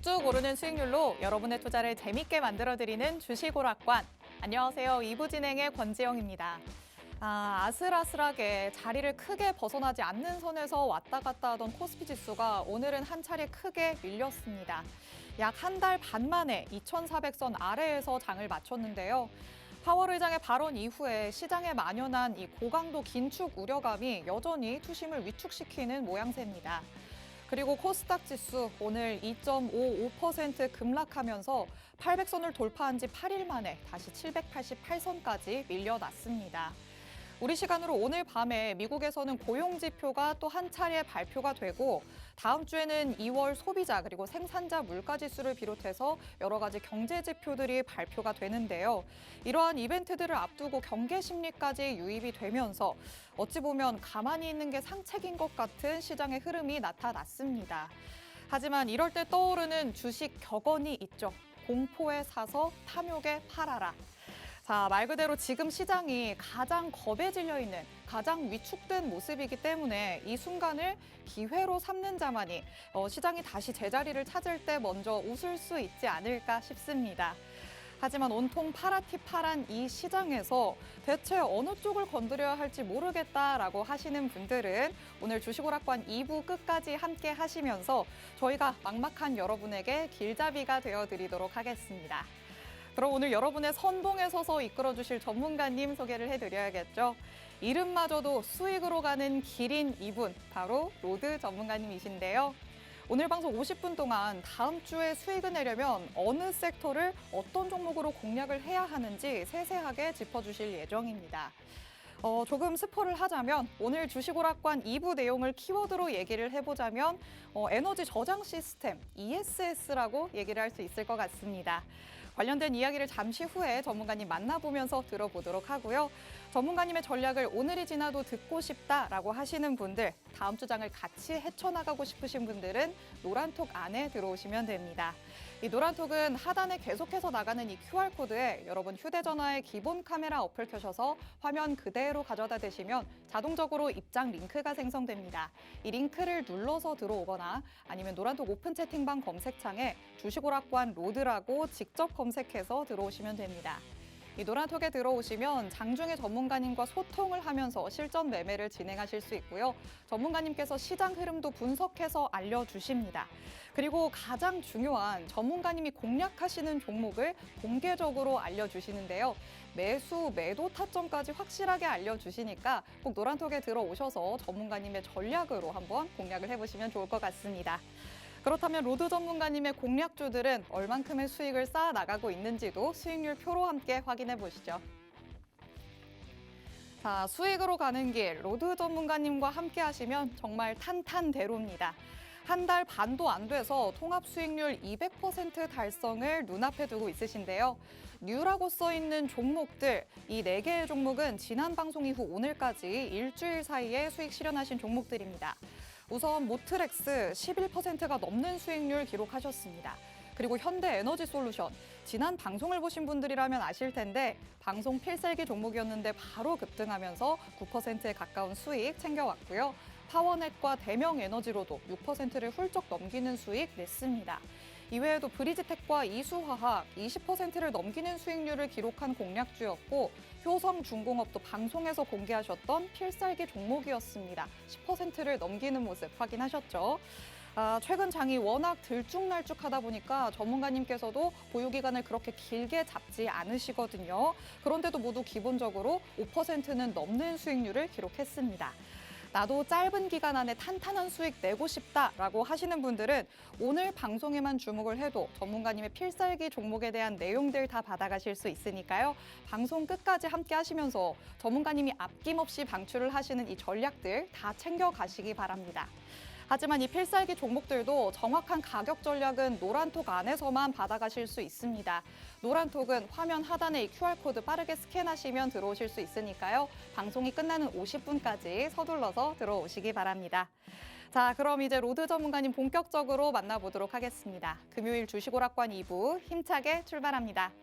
쭉쭉 오르는 수익률로 여러분의 투자를 재밌게 만들어드리는 주식오락관. 안녕하세요. 2부 진행의 권지영입니다. 아슬아슬하게 자리를 크게 벗어나지 않는 선에서 왔다 갔다 하던 코스피 지수가 오늘은 한 차례 크게 밀렸습니다. 약 한 달 반 만에 2,400선 아래에서 장을 마쳤는데요. 파월 의장의 발언 이후에 시장에 만연한 이 고강도 긴축 우려감이 여전히 투심을 위축시키는 모양새입니다. 그리고 코스닥 지수 오늘 2.55% 급락하면서 800선을 돌파한 지 8일 만에 다시 788선까지 밀려났습니다. 우리 시간으로 오늘 밤에 미국에서는 고용지표가 또 한 차례 발표가 되고 다음 주에는 2월 소비자 그리고 생산자 물가지수를 비롯해서 여러 가지 경제지표들이 발표가 되는데요. 이러한 이벤트들을 앞두고 경계 심리까지 유입이 되면서 어찌 보면 가만히 있는 게 상책인 것 같은 시장의 흐름이 나타났습니다. 하지만 이럴 때 떠오르는 주식 격언이 있죠. 공포에 사서 탐욕에 팔아라. 말 그대로 지금 시장이 가장 겁에 질려 있는, 가장 위축된 모습이기 때문에 이 순간을 기회로 삼는 자만이 시장이 다시 제자리를 찾을 때 먼저 웃을 수 있지 않을까 싶습니다. 하지만 온통 파라티파란 이 시장에서 대체 어느 쪽을 건드려야 할지 모르겠다라고 하시는 분들은 오늘 주식오락관 2부 끝까지 함께 하시면서 저희가 막막한 여러분에게 길잡이가 되어드리도록 하겠습니다. 그럼 오늘 여러분의 선봉에 서서 이끌어주실 전문가님 소개를 해드려야겠죠. 이름마저도 수익으로 가는 길인 이분, 바로 로드 전문가님이신데요. 오늘 방송 50분 동안 다음 주에 수익을 내려면 어느 섹터를 어떤 종목으로 공략을 해야 하는지 세세하게 짚어주실 예정입니다. 조금 스포를 하자면 오늘 주식오락관 2부 내용을 키워드로 얘기를 해보자면 에너지 저장 시스템, ESS라고 얘기를 할 수 있을 것 같습니다. 관련된 이야기를 잠시 후에 전문가님 만나보면서 들어보도록 하고요. 전문가님의 전략을 오늘이 지나도 듣고 싶다라고 하시는 분들, 다음 주장을 같이 헤쳐나가고 싶으신 분들은 노란톡 안에 들어오시면 됩니다. 이 노란톡은 하단에 계속해서 나가는 이 QR코드에 여러분 휴대전화의 기본 카메라 어플 켜셔서 화면 그대로 가져다 대시면 자동적으로 입장 링크가 생성됩니다. 이 링크를 눌러서 들어오거나 아니면 노란톡 오픈 채팅방 검색창에 주식오락관 로드라고 직접 검색해서 들어오시면 됩니다. 이 노란톡에 들어오시면 장중에 전문가님과 소통을 하면서 실전 매매를 진행하실 수 있고요. 전문가님께서 시장 흐름도 분석해서 알려주십니다. 그리고 가장 중요한 전문가님이 공략하시는 종목을 공개적으로 알려주시는데요. 매수, 매도 타점까지 확실하게 알려주시니까 꼭 노란톡에 들어오셔서 전문가님의 전략으로 한번 공략을 해보시면 좋을 것 같습니다. 그렇다면 로드 전문가님의 공략주들은 얼만큼의 수익을 쌓아 나가고 있는지도 수익률 표로 함께 확인해 보시죠. 수익으로 가는 길, 로드 전문가님과 함께 하시면 정말 탄탄대로입니다. 한 달 반도 안 돼서 통합 수익률 200% 달성을 눈앞에 두고 있으신데요. 뉴라고 써있는 종목들, 이 4개의 종목은 지난 방송 이후 오늘까지 일주일 사이에 수익 실현하신 종목들입니다. 우선 모트렉스 11%가 넘는 수익률 기록하셨습니다. 그리고 현대에너지솔루션, 지난 방송을 보신 분들이라면 아실 텐데 방송 필살기 종목이었는데 바로 급등하면서 9%에 가까운 수익 챙겨왔고요. 파워넷과 대명에너지로도 6%를 훌쩍 넘기는 수익 냈습니다. 이외에도 브리지텍과 이수화학 20%를 넘기는 수익률을 기록한 공략주였고 효성중공업도 방송에서 공개하셨던 필살기 종목이었습니다. 10%를 넘기는 모습 확인하셨죠? 최근 장이 워낙 들쭉날쭉하다 보니까 전문가님께서도 보유기간을 그렇게 길게 잡지 않으시거든요. 그런데도 모두 기본적으로 5%는 넘는 수익률을 기록했습니다. 나도 짧은 기간 안에 탄탄한 수익 내고 싶다라고 하시는 분들은 오늘 방송에만 주목을 해도 전문가님의 필살기 종목에 대한 내용들 다 받아가실 수 있으니까요. 방송 끝까지 함께 하시면서 전문가님이 아낌없이 방출을 하시는 이 전략들 다 챙겨가시기 바랍니다. 하지만 이 필살기 종목들도 정확한 가격 전략은 노란톡 안에서만 받아가실 수 있습니다. 노란톡은 화면 하단에 이 QR코드 빠르게 스캔하시면 들어오실 수 있으니까요. 방송이 끝나는 50분까지 서둘러서 들어오시기 바랍니다. 그럼 이제 로드 전문가님 본격적으로 만나보도록 하겠습니다. 금요일 주식오락관 2부 힘차게 출발합니다.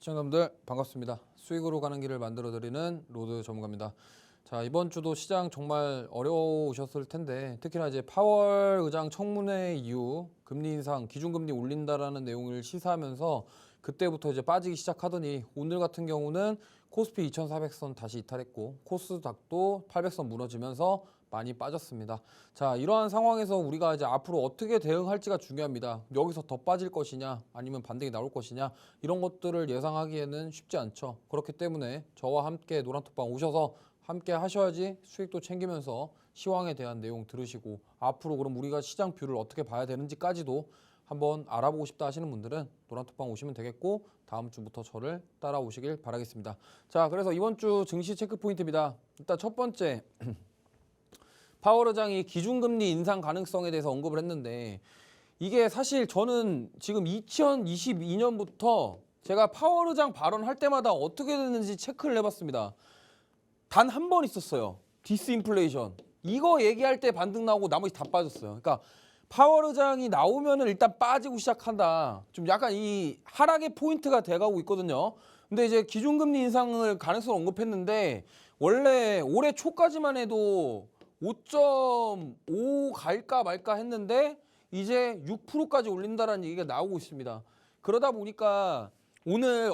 시청자분들 반갑습니다. 수익으로 가는 길을 만들어드리는 로드 전문가입니다. 자, 이번 주도 시장 정말 어려우셨을 텐데 특히나 이제 파월 의장 청문회 이후 금리 인상, 기준금리 올린다라는 내용을 시사하면서 그때부터 이제 빠지기 시작하더니 오늘 같은 경우는 코스피 2400선 다시 이탈했고 코스닥도 800선 무너지면서 많이 빠졌습니다. 자, 이러한 상황에서 우리가 이제 앞으로 어떻게 대응할지가 중요합니다. 여기서 더 빠질 것이냐 아니면 반등이 나올 것이냐 이런 것들을 예상하기에는 쉽지 않죠. 그렇기 때문에 저와 함께 노란톡방 오셔서 함께 하셔야지 수익도 챙기면서 시황에 대한 내용 들으시고 앞으로 그럼 우리가 시장 뷰를 어떻게 봐야 되는지까지도 한번 알아보고 싶다 하시는 분들은 노란톡방 오시면 되겠고 다음 주부터 저를 따라오시길 바라겠습니다. 자, 그래서 이번 주 증시 체크 포인트입니다. 일단 첫 번째 파월 의장이 기준금리 인상 가능성에 대해서 언급을 했는데 이게 사실 저는 지금 2022년부터 제가 파월 의장 발언할 때마다 어떻게 됐는지 체크를 해봤습니다. 단 한 번 있었어요. 디스인플레이션. 이거 얘기할 때 반등 나오고 나머지 다 빠졌어요. 그러니까 파월 의장이 나오면은 일단 빠지고 시작한다. 좀 약간 이 하락의 포인트가 돼가고 있거든요. 근데 이제 기준금리 인상을 가능성을 언급했는데 원래 올해 초까지만 해도 5.5 갈까 말까 했는데 이제 6%까지 올린다라는 얘기가 나오고 있습니다. 그러다 보니까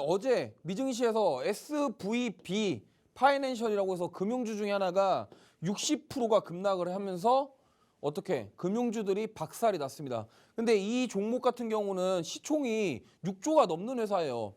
어제 미증시에서 SVB 파이낸셜이라고 해서 금융주 중에 하나가 60%가 급락을 하면서 어떻게 금융주들이 박살이 났습니다. 근데 이 종목 같은 경우는 시총이 6조가 넘는 회사예요.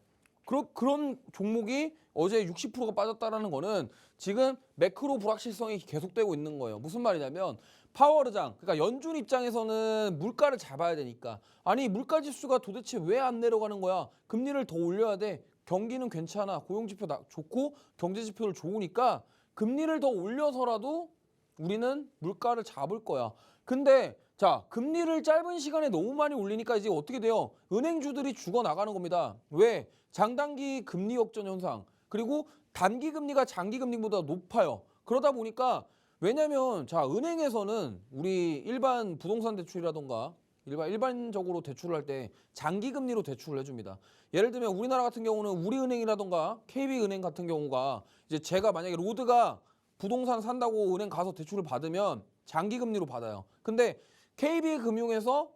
그런 종목이 어제 60%가 빠졌다는 거는 지금 매크로 불확실성이 계속되고 있는 거예요. 무슨 말이냐면 파월 의장, 그러니까 연준 입장에서는 물가를 잡아야 되니까 아니 물가 지수가 도대체 왜 안 내려가는 거야? 금리를 더 올려야 돼. 경기는 괜찮아. 고용지표 좋고 경제지표를 좋으니까 금리를 더 올려서라도 우리는 물가를 잡을 거야. 근데 자, 금리를 짧은 시간에 너무 많이 올리니까 이제 어떻게 돼요? 은행주들이 죽어나가는 겁니다. 왜? 장단기 금리 역전 현상. 그리고 단기 금리가 장기 금리보다 높아요. 그러다 보니까 왜냐면 자, 은행에서는 우리 일반 부동산 대출이라던가 일반적으로 대출을 할 때 장기 금리로 대출을 해줍니다. 예를 들면 우리나라 같은 경우는 우리은행이라던가 KB은행 같은 경우가 이제 제가 만약에 로드가 부동산 산다고 은행 가서 대출을 받으면 장기 금리로 받아요. 근데 KB은행에서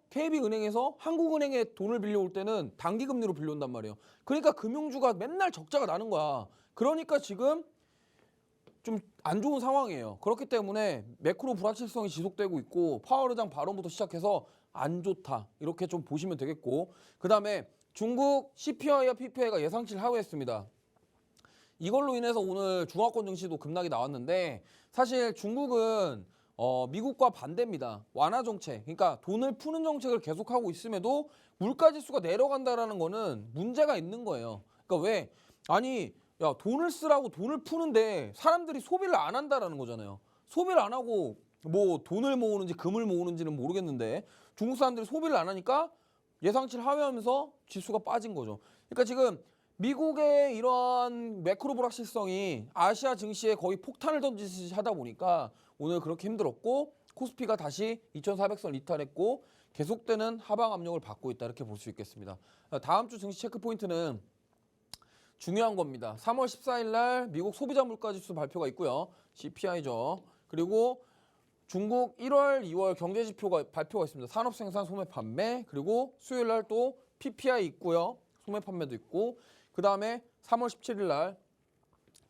한국은행에 돈을 빌려올 때는 단기 금리로 빌려온단 말이에요. 그러니까 금융주가 맨날 적자가 나는 거야. 그러니까 지금 좀 안 좋은 상황이에요. 그렇기 때문에 매크로 불확실성이 지속되고 있고 파월 의장 발언부터 시작해서 안 좋다. 이렇게 좀 보시면 되겠고 그 다음에 중국 CPI와 PPI가 예상치를 하회했습니다. 이걸로 인해서 오늘 중화권 증시도 급락이 나왔는데 사실 중국은 미국과 반대입니다. 완화 정책, 그러니까 돈을 푸는 정책을 계속하고 있음에도 물가지수가 내려간다라는 거는 문제가 있는 거예요. 그러니까 왜? 아니 야 돈을 쓰라고 돈을 푸는데 사람들이 소비를 안 한다라는 거잖아요. 소비를 안 하고 뭐 돈을 모으는지 금을 모으는지는 모르겠는데 중국 사람들이 소비를 안 하니까 예상치를 하회하면서 지수가 빠진 거죠. 그러니까 지금 미국의 이러한 매크로 불확실성이 아시아 증시에 거의 폭탄을 던지듯이 하다 보니까 오늘 그렇게 힘들었고 코스피가 다시 2400선 이탈했고 계속되는 하방 압력을 받고 있다 이렇게 볼 수 있겠습니다. 다음 주 증시 체크 포인트는 중요한 겁니다. 3월 14일 날 미국 소비자 물가지수 발표가 있고요. CPI죠. 그리고 중국 1월, 2월 경제지표가 발표가 있습니다. 산업생산, 소매 판매, 그리고 수요일 날 또 PPI 있고요. 소매 판매도 있고 그 다음에 3월 17일 날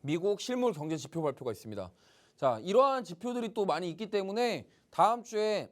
미국 실물 경제지표 발표가 있습니다. 자, 이러한 지표들이 또 많이 있기 때문에 다음 주에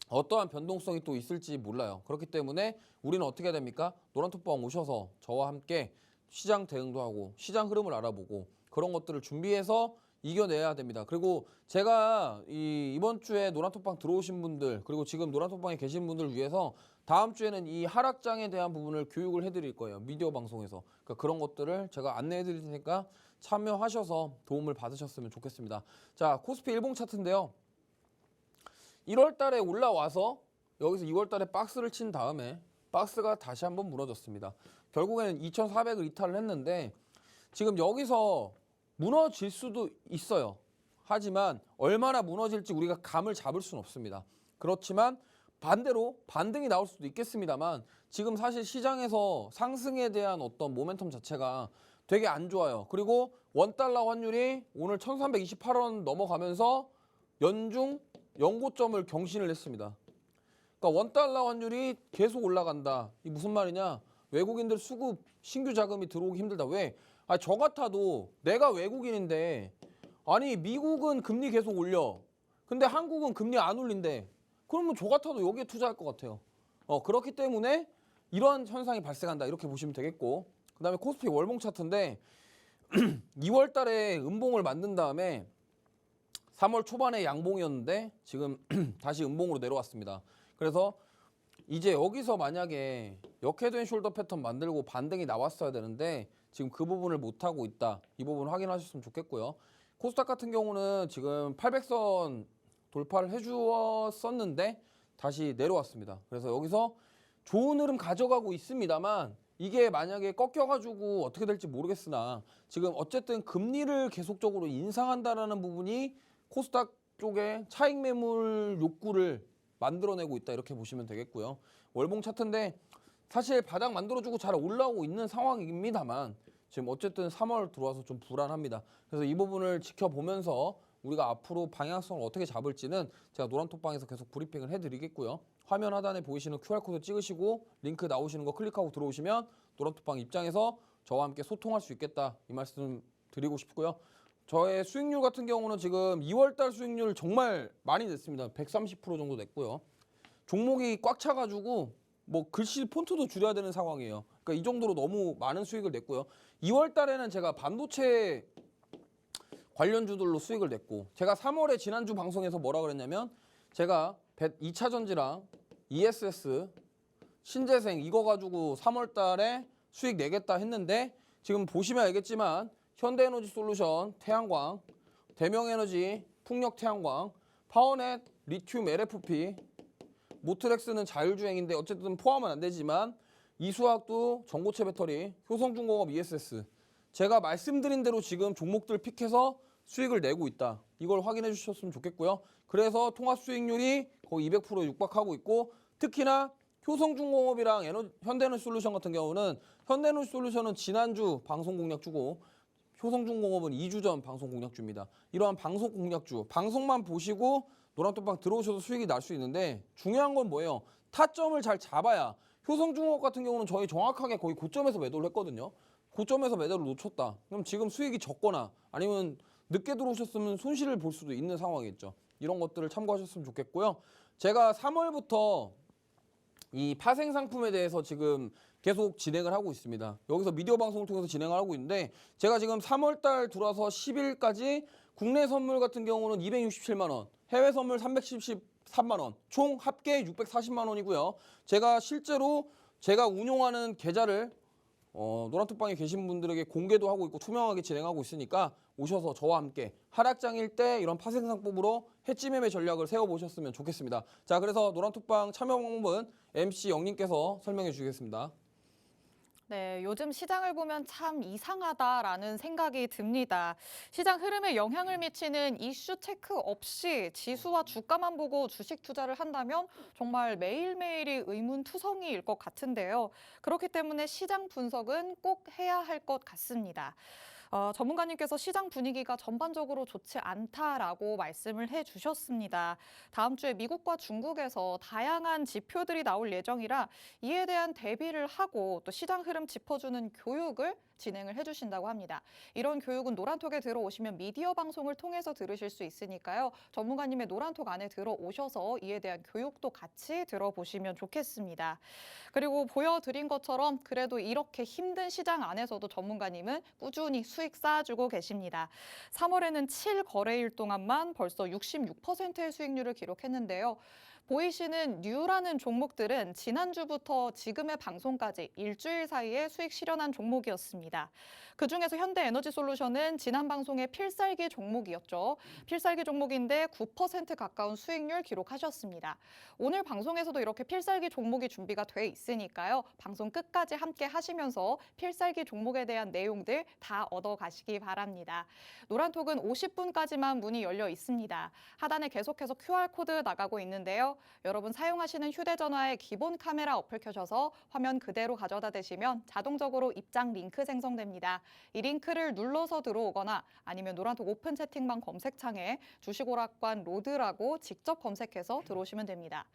어떠한 변동성이 또 있을지 몰라요. 그렇기 때문에 우리는 어떻게 해야 됩니까? 노란톡방 오셔서 저와 함께 시장 대응도 하고 시장 흐름을 알아보고 그런 것들을 준비해서 이겨내야 됩니다. 그리고 제가 이번 주에 노란톡방 들어오신 분들 그리고 지금 노란톡방에 계신 분들 위해서 다음 주에는 이 하락장에 대한 부분을 교육을 해드릴 거예요. 미디어 방송에서. 그러니까 그런 것들을 제가 안내해드릴 테니까 참여하셔서 도움을 받으셨으면 좋겠습니다. 자, 코스피 일봉 차트인데요. 1월 달에 올라와서 여기서 2월 달에 박스를 친 다음에 박스가 다시 한번 무너졌습니다. 결국에는 2400을 이탈을 했는데 지금 여기서 무너질 수도 있어요. 하지만 얼마나 무너질지 우리가 감을 잡을 수는 없습니다. 그렇지만 반대로 반등이 나올 수도 있겠습니다만 지금 사실 시장에서 상승에 대한 어떤 모멘텀 자체가 되게 안 좋아요. 그리고 원달러 환율이 오늘 1328원 넘어가면서 연중 연고점을 경신을 했습니다. 그러니까 원달러 환율이 계속 올라간다. 이 무슨 말이냐? 외국인들 수급 신규 자금이 들어오기 힘들다. 왜? 저 같아도 내가 외국인인데 아니 미국은 금리 계속 올려. 근데 한국은 금리 안 올린대. 그러면 저 같아도 여기에 투자할 것 같아요. 그렇기 때문에 이러한 현상이 발생한다. 이렇게 보시면 되겠고. 그다음에 코스피 월봉 차트인데 2월 달에 음봉을 만든 다음에 3월 초반에 양봉이었는데 지금 다시 음봉으로 내려왔습니다. 그래서 이제 여기서 만약에 역헤드 앤 숄더 패턴 만들고 반등이 나왔어야 되는데 지금 그 부분을 못하고 있다. 이 부분 확인하셨으면 좋겠고요. 코스닥 같은 경우는 지금 800선 돌파를 해주었었는데 다시 내려왔습니다. 그래서 여기서 좋은 흐름 가져가고 있습니다만 이게 만약에 꺾여가지고 어떻게 될지 모르겠으나 지금 어쨌든 금리를 계속적으로 인상한다라는 부분이 코스닥 쪽에 차익 매물 욕구를 만들어내고 있다 이렇게 보시면 되겠고요. 월봉 차트인데 사실 바닥 만들어주고 잘 올라오고 있는 상황입니다만 지금 어쨌든 3월 들어와서 좀 불안합니다. 그래서 이 부분을 지켜보면서 우리가 앞으로 방향성을 어떻게 잡을지는 제가 노란톡방에서 계속 브리핑을 해드리겠고요. 화면 하단에 보이시는 QR코드 찍으시고 링크 나오시는 거 클릭하고 들어오시면 노란톡방 입장에서 저와 함께 소통할 수 있겠다 이 말씀 드리고 싶고요. 저의 수익률 같은 경우는 지금 2월달 수익률 정말 많이 냈습니다. 130% 정도 냈고요. 종목이 꽉 차가지고 뭐 글씨 폰트도 줄여야 되는 상황이에요. 그러니까 이 정도로 너무 많은 수익을 냈고요. 2월달에는 제가 반도체 관련주들로 수익을 냈고 제가 3월에 지난주 방송에서 뭐라 그랬냐면 제가 2차전지랑 ESS, 신재생 이거 가지고 3월달에 수익 내겠다 했는데 지금 보시면 알겠지만 현대에너지 솔루션, 태양광, 대명에너지, 풍력태양광, 파워넷, 리튬, LFP, 모트렉스는 자율주행인데 어쨌든 포함은 안 되지만 이수학도 전고체 배터리, 효성중공업 ESS 제가 말씀드린 대로 지금 종목들 픽해서 수익을 내고 있다. 이걸 확인해 주셨으면 좋겠고요. 그래서 통합 수익률이 거의 200%에 육박하고 있고 특히나 효성중공업이랑 현대에너지 솔루션 같은 경우는 현대에너지 솔루션은 지난주 방송 공략주고 효성중공업은 2주 전 방송 공략주입니다. 이러한 방송 공략주, 방송만 보시고 노란톡방 들어오셔도 수익이 날 수 있는데 중요한 건 뭐예요? 타점을 잘 잡아야 효성중공업 같은 경우는 저희 정확하게 거의 고점에서 매도를 했거든요. 고점에서 매도를 놓쳤다. 그럼 지금 수익이 적거나 아니면 늦게 들어오셨으면 손실을 볼 수도 있는 상황이겠죠. 이런 것들을 참고하셨으면 좋겠고요. 제가 3월부터 이 파생 상품에 대해서 지금 계속 진행을 하고 있습니다. 여기서 미디어 방송을 통해서 진행을 하고 있는데 제가 지금 3월달 들어와서 10일까지 국내 선물 같은 경우는 267만 원, 해외 선물 373만 원, 총 합계 640만 원이고요. 제가 실제로 제가 운용하는 계좌를 노란톡방에 계신 분들에게 공개도 하고 있고 투명하게 진행하고 있으니까 오셔서 저와 함께 하락장일 때 이런 파생상법으로 해지 매매 전략을 세워보셨으면 좋겠습니다. 자, 그래서 노란톡방 참여 방법은 MC 영님께서 설명해 주시겠습니다. 네, 요즘 시장을 보면 참 이상하다라는 생각이 듭니다. 시장 흐름에 영향을 미치는 이슈 체크 없이 지수와 주가만 보고 주식 투자를 한다면 정말 매일매일이 의문투성이일 것 같은데요. 그렇기 때문에 시장 분석은 꼭 해야 할 것 같습니다. 전문가님께서 시장 분위기가 전반적으로 좋지 않다라고 말씀을 해주셨습니다. 다음 주에 미국과 중국에서 다양한 지표들이 나올 예정이라 이에 대한 대비를 하고 또 시장 흐름 짚어주는 교육을 진행을 해주신다고 합니다. 이런 교육은 노란톡에 들어오시면 미디어 방송을 통해서 들으실 수 있으니까요. 전문가님의 노란톡 안에 들어오셔서 이에 대한 교육도 같이 들어보시면 좋겠습니다. 그리고 보여드린 것처럼 그래도 이렇게 힘든 시장 안에서도 전문가님은 꾸준히 수익 쌓아주고 계십니다. 3월에는 7거래일 동안만 벌써 66%의 수익률을 기록했는데요. 보이시는 뉴라는 종목들은 지난주부터 지금의 방송까지 일주일 사이에 수익 실현한 종목이었습니다. 있습니다. 그중에서 현대에너지솔루션은 지난 방송의 필살기 종목이었죠. 필살기 종목인데 9% 가까운 수익률 기록하셨습니다. 오늘 방송에서도 이렇게 필살기 종목이 준비가 돼 있으니까요. 방송 끝까지 함께 하시면서 필살기 종목에 대한 내용들 다 얻어가시기 바랍니다. 노란톡은 50분까지만 문이 열려 있습니다. 하단에 계속해서 QR코드 나가고 있는데요. 여러분 사용하시는 휴대전화에 기본 카메라 어플 켜셔서 화면 그대로 가져다 대시면 자동적으로 입장 링크 생성됩니다. 이 링크를 눌러서 들어오거나 아니면 노란톡 오픈 채팅방 검색창에 주식오락관 로드라고 직접 검색해서 들어오시면 됩니다.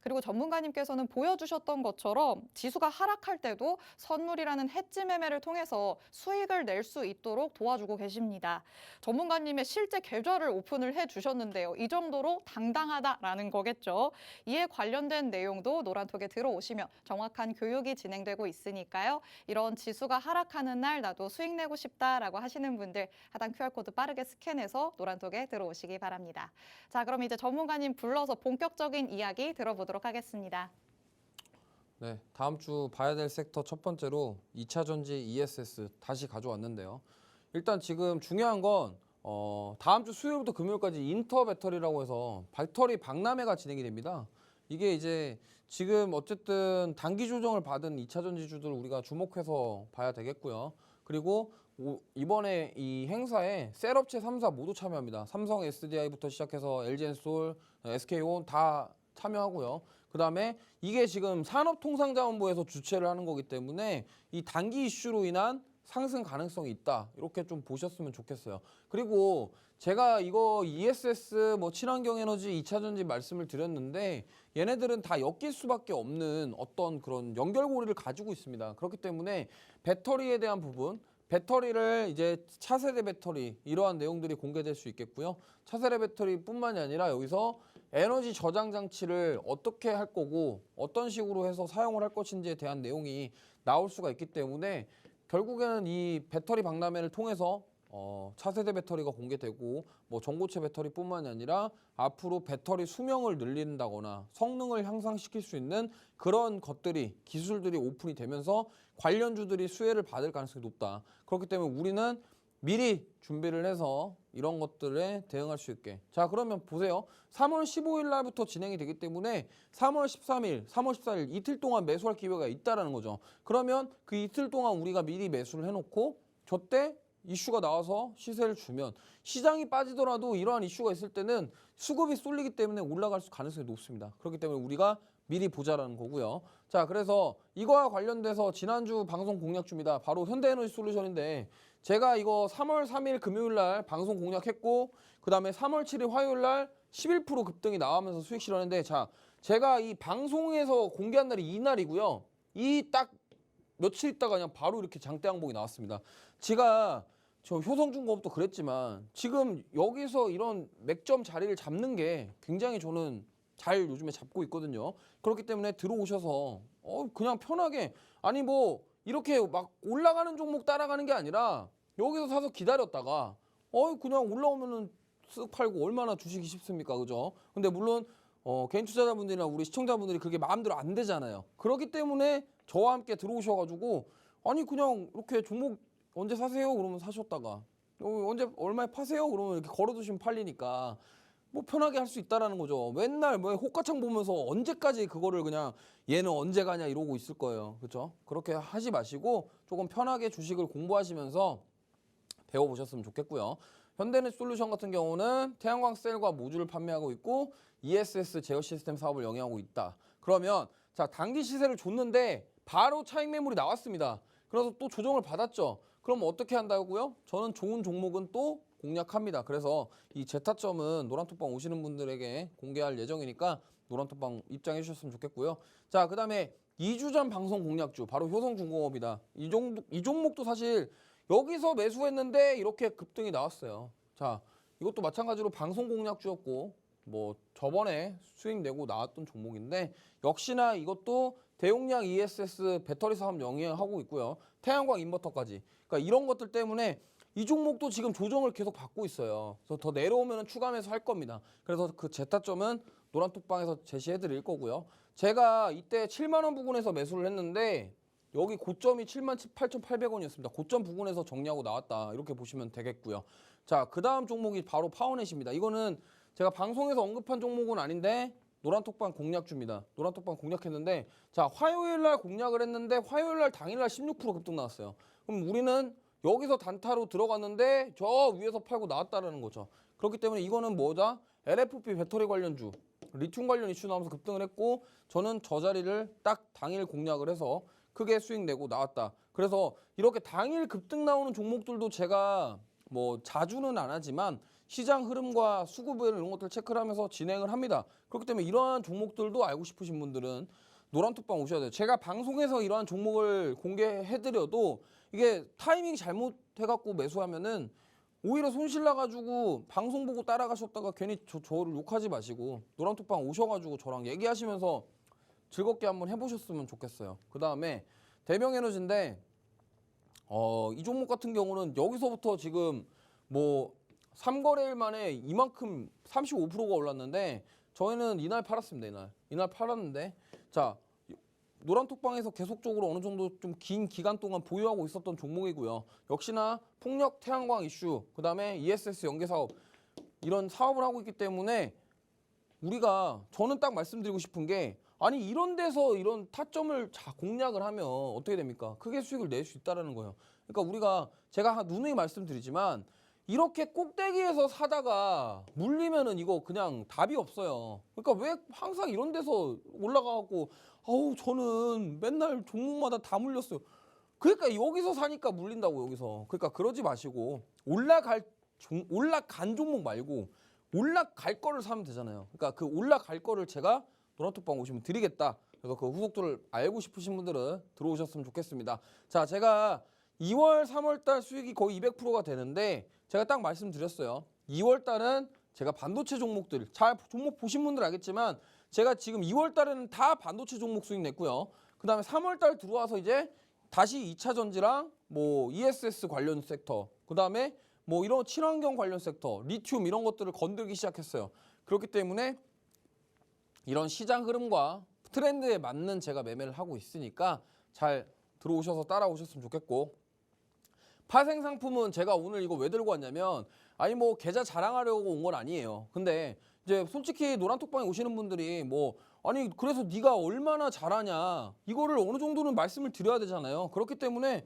그리고 전문가님께서는 보여주셨던 것처럼 지수가 하락할 때도 선물이라는 해지 매매를 통해서 수익을 낼 수 있도록 도와주고 계십니다. 전문가님의 실제 계좌를 오픈을 해주셨는데요. 이 정도로 당당하다라는 거겠죠. 이에 관련된 내용도 노란톡에 들어오시면 정확한 교육이 진행되고 있으니까요. 이런 지수가 하락하는 날 나도 수익 내고 싶다라고 하시는 분들 하단 QR코드 빠르게 스캔해서 노란톡에 들어오시기 바랍니다. 자, 그럼 이제 전문가님 불러서 본격적인 이야기 들어보도록 하겠습니다. 네, 다음 주 봐야 될 섹터 첫 번째로 2차 전지 ESS 다시 가져왔는데요. 일단 지금 중요한 건 다음 주 수요일부터 금요일까지 인터 배터리라고 해서 배터리 박람회가 진행이 됩니다. 이게 이제 지금 어쨌든 단기 조정을 받은 2차 전지주들 우리가 주목해서 봐야 되겠고요. 그리고 이번에 이 행사에 셀업체 3사 모두 참여합니다. 삼성 SDI부터 시작해서 LG엔솔, SK온 다 참여하고요. 그다음에 이게 지금 산업통상자원부에서 주최를 하는 거기 때문에 이 단기 이슈로 인한 상승 가능성이 있다. 이렇게 좀 보셨으면 좋겠어요. 그리고 제가 이거 ESS 뭐 친환경 에너지 2차 전지 말씀을 드렸는데 얘네들은 다 엮일 수밖에 없는 어떤 그런 연결고리를 가지고 있습니다. 그렇기 때문에 배터리에 대한 부분, 배터리를 이제 차세대 배터리 이러한 내용들이 공개될 수 있겠고요. 차세대 배터리뿐만이 아니라 여기서 에너지 저장 장치를 어떻게 할 거고 어떤 식으로 해서 사용을 할 것인지에 대한 내용이 나올 수가 있기 때문에 결국에는 이 배터리 박람회를 통해서 차세대 배터리가 공개되고 뭐 전고체 배터리뿐만이 아니라 앞으로 배터리 수명을 늘린다거나 성능을 향상시킬 수 있는 그런 것들이 기술들이 오픈이 되면서 관련주들이 수혜를 받을 가능성이 높다. 그렇기 때문에 우리는 미리 준비를 해서 이런 것들에 대응할 수 있게. 자, 그러면 보세요. 3월 15일 날부터 진행이 되기 때문에 3월 13일, 3월 14일 이틀 동안 매수할 기회가 있다라는 거죠. 그러면 그 이틀 동안 우리가 미리 매수를 해놓고 저때 이슈가 나와서 시세를 주면 시장이 빠지더라도 이러한 이슈가 있을 때는 수급이 쏠리기 때문에 올라갈 가능성이 높습니다. 그렇기 때문에 우리가 미리 보자라는 거고요. 자, 그래서 이거와 관련돼서 지난주 방송 공략주입니다. 바로 현대에너지솔루션인데 제가 이거 3월 3일 금요일 날 방송 공략했고 그 다음에 3월 7일 화요일 날 11% 급등이 나오면서 수익 실현했는데 자, 제가 이 방송에서 공개한 날이 이날이고요. 이 딱 며칠 있다가 그냥 바로 이렇게 장대 항복이 나왔습니다. 제가 저 효성중공업도 그랬지만 지금 여기서 이런 맥점 자리를 잡는 게 굉장히 저는 잘 요즘에 잡고 있거든요. 그렇기 때문에 들어오셔서 그냥 편하게 아니 뭐 이렇게 막 올라가는 종목 따라가는 게 아니라 여기서 사서 기다렸다가 그냥 올라오면은 쓱 팔고 얼마나 주식이 쉽습니까, 그죠? 근데 물론 개인 투자자분들이나 우리 시청자분들이 그게 마음대로 안 되잖아요. 그렇기 때문에 저와 함께 들어오셔가지고 아니 그냥 이렇게 종목 언제 사세요? 그러면 사셨다가 언제 얼마에 파세요? 그러면 이렇게 걸어두시면 팔리니까 뭐 편하게 할 수 있다라는 거죠. 맨날 뭐 호가창 보면서 언제까지 그거를 그냥 얘는 언제 가냐 이러고 있을 거예요. 그렇죠? 그렇게 하지 마시고 조금 편하게 주식을 공부하시면서 배워보셨으면 좋겠고요. 현대에너지솔루션 같은 경우는 태양광 셀과 모듈을 판매하고 있고 ESS 제어 시스템 사업을 영위하고 있다. 그러면 자, 단기 시세를 줬는데 바로 차익 매물이 나왔습니다. 그래서 또 조정을 받았죠. 그럼 어떻게 한다고요? 저는 좋은 종목은 또 공략합니다. 그래서 이 제타점은 노란톡방 오시는 분들에게 공개할 예정이니까 노란톡방 입장해 주셨으면 좋겠고요. 자, 그 다음에 2주 전 방송 공략주 바로 효성중공업이다. 이 종목도 사실 여기서 매수했는데 이렇게 급등이 나왔어요. 자, 이것도 마찬가지로 방송 공략주였고 뭐 저번에 수익 내고 나왔던 종목인데 역시나 이것도 대용량 ESS 배터리 사업 영위하고 있고요. 태양광 인버터까지. 그러니까 이런 것들 때문에 이 종목도 지금 조정을 계속 받고 있어요. 그래서 더 내려오면 추가 매수할 겁니다. 그래서 그 제타점은 노란톡방에서 제시해 드릴 거고요. 제가 이때 7만 원 부근에서 매수를 했는데 여기 고점이 78,800원이었습니다. 고점 부근에서 정리하고 나왔다. 이렇게 보시면 되겠고요. 자, 그 다음 종목이 바로 파워넷입니다. 이거는 제가 방송에서 언급한 종목은 아닌데 노란톡방 공략주입니다. 노란톡방 공략했는데 자, 화요일 날 공략을 했는데 화요일 날 당일 날 16% 급등 나왔어요. 그럼 우리는 여기서 단타로 들어갔는데 저 위에서 팔고 나왔다라는 거죠. 그렇기 때문에 이거는 뭐다? LFP 배터리 관련주, 리튬 관련 이슈 나오면서 급등을 했고 저는 저 자리를 딱 당일 공략을 해서 크게 수익 내고 나왔다. 그래서 이렇게 당일 급등 나오는 종목들도 제가 뭐 자주는 안 하지만 시장 흐름과 수급을 이런 것들 체크를 하면서 진행을 합니다. 그렇기 때문에 이러한 종목들도 알고 싶으신 분들은 노란톡방 오셔야 돼요. 제가 방송에서 이러한 종목을 공개해드려도 이게 타이밍 잘못해갖고 매수하면은 오히려 손실 나가지고 방송 보고 따라가셨다가 괜히 저를 욕하지 마시고 노란톡방 오셔가지고 저랑 얘기하시면서 즐겁게 한번 해보셨으면 좋겠어요. 그 다음에 대명에너지인데 이 종목 같은 경우는 여기서부터 지금 뭐 3거래일 만에 이만큼 35%가 올랐는데 저희는 이날 팔았습니다. 이날 팔았는데 자, 노란톡방에서 계속적으로 어느 정도 좀 긴 기간 동안 보유하고 있었던 종목이고요. 역시나 풍력 태양광 이슈, 그 다음에 ESS 연계 사업 이런 사업을 하고 있기 때문에 우리가 저는 딱 말씀드리고 싶은 게 아니 이런 데서 이런 타점을 공략을 하면 어떻게 됩니까? 크게 수익을 낼 수 있다라는 거예요. 그러니까 우리가 제가 누누이 말씀드리지만 이렇게 꼭대기에서 사다가 물리면은 이거 그냥 답이 없어요. 그러니까 왜 항상 이런 데서 올라가고 아우 저는 맨날 종목마다 다 물렸어요. 그러니까 여기서 사니까 물린다고 여기서. 그러니까 그러지 마시고 올라간 종목 말고 올라갈 거를 사면 되잖아요. 그러니까 그 올라갈 거를 제가 노란톡방 오시면 드리겠다. 그래서 그 후속들을 알고 싶으신 분들은 들어오셨으면 좋겠습니다. 자, 제가 2월, 3월 달 수익이 거의 200%가 되는데 제가 딱 말씀드렸어요. 2월 달은 제가 반도체 종목들, 잘 종목 보신 분들 알겠지만 제가 지금 2월 달에는 다 반도체 종목 수익 냈고요. 그 다음에 3월 달 들어와서 이제 다시 2차 전지랑 뭐 ESS 관련 섹터, 그 다음에 뭐 이런 친환경 관련 섹터, 리튬 이런 것들을 건들기 시작했어요. 그렇기 때문에 이런 시장 흐름과 트렌드에 맞는 제가 매매를 하고 있으니까 잘 들어오셔서 따라오셨으면 좋겠고 파생 상품은 제가 오늘 이거 왜 들고 왔냐면 아니 뭐 계좌 자랑하려고 온 건 아니에요. 근데 이제 솔직히 노란톡방에 오시는 분들이 뭐 아니 그래서 네가 얼마나 잘하냐 이거를 어느 정도는 말씀을 드려야 되잖아요. 그렇기 때문에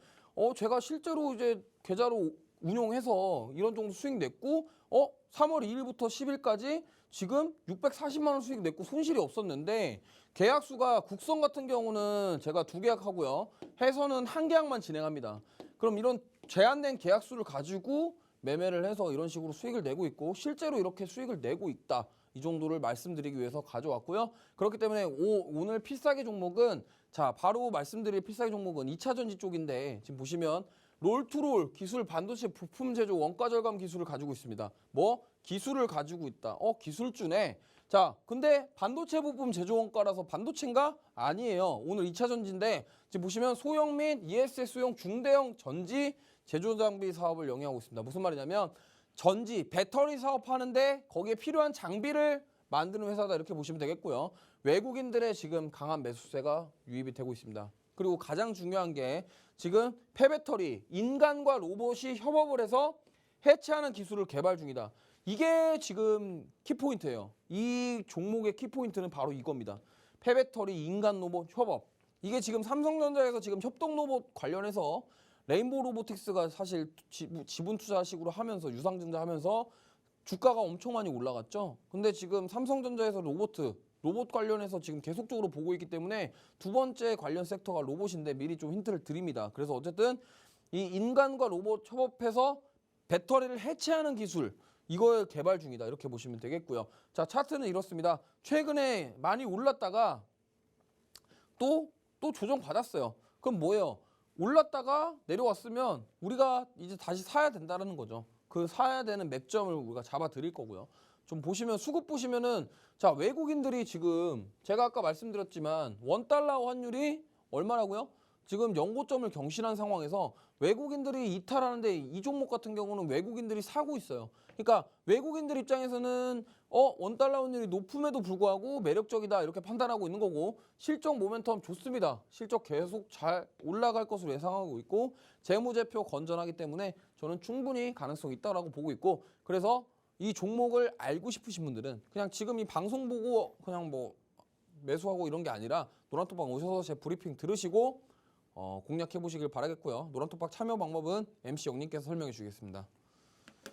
제가 실제로 이제 계좌로 운용해서 이런 정도 수익 냈고 3월 2일부터 10일까지 지금 640만 원 수익 냈고 손실이 없었는데 계약수가 국선 같은 경우는 제가 2계약 하고요. 해서는 1계약만 진행합니다. 그럼 이런 제한된 계약수를 가지고 매매를 해서 이런 식으로 수익을 내고 있고 실제로 이렇게 수익을 내고 있다. 이 정도를 말씀드리기 위해서 가져왔고요. 그렇기 때문에 오늘 필사기 종목은 자 바로 말씀드릴 필사기 종목은 2차 전지 쪽인데 지금 보시면 롤투롤 기술 반도체 부품 제조 원가 절감 기술을 가지고 있습니다. 뭐 기술을 가지고 있다. 기술주네. 자, 근데 반도체 부품 제조 원가라서 반도체인가? 아니에요. 오늘 2차 전지인데 지금 보시면 소형 및 ESS용 중대형 전지 제조 장비 사업을 영위하고 있습니다. 무슨 말이냐면 전지 배터리 사업하는데 거기에 필요한 장비를 만드는 회사다 이렇게 보시면 되겠고요. 외국인들의 지금 강한 매수세가 유입이 되고 있습니다. 그리고 가장 중요한 게 지금 폐배터리 인간과 로봇이 협업을 해서 해체하는 기술을 개발 중이다. 이게 지금 키포인트예요. 이 종목의 키포인트는 바로 이겁니다. 폐배터리 인간 로봇 협업. 이게 지금 삼성전자에서 지금 협동 로봇 관련해서 레인보우 로보틱스가 사실 지분 투자식으로 하면서 유상증자 하면서 주가가 엄청 많이 올라갔죠. 근데 지금 삼성전자에서 로봇 관련해서 지금 계속적으로 보고 있기 때문에 두 번째 관련 섹터가 로봇인데 미리 좀 힌트를 드립니다. 그래서 어쨌든 이 인간과 로봇 협업해서 배터리를 해체하는 기술 이걸 개발 중이다. 이렇게 보시면 되겠고요. 자, 차트는 이렇습니다. 최근에 많이 올랐다가 또 조정 받았어요. 그럼 뭐예요? 올랐다가 내려왔으면 우리가 이제 다시 사야 된다는 거죠. 그 사야 되는 맥점을 우리가 잡아 드릴 거고요. 좀 보시면 수급 보시면은 자 외국인들이 지금 제가 아까 말씀드렸지만 원달러 환율이 얼마라고요? 지금 연고점을 경신한 상황에서 외국인들이 이탈하는데 이 종목 같은 경우는 외국인들이 사고 있어요. 그러니까 외국인들 입장에서는 원달러 환율이 높음에도 불구하고 매력적이다 이렇게 판단하고 있는 거고 실적 모멘텀 좋습니다. 실적 계속 잘 올라갈 것으로 예상하고 있고 재무제표 건전하기 때문에 저는 충분히 가능성이 있다고 보고 있고 그래서 이 종목을 알고 싶으신 분들은 그냥 지금 이 방송 보고 그냥 뭐 매수하고 이런 게 아니라 노란톡방 오셔서 제 브리핑 들으시고 공략해 보시길 바라겠고요. 노란톡방 참여 방법은 MC 영님께서 설명해 주시겠습니다.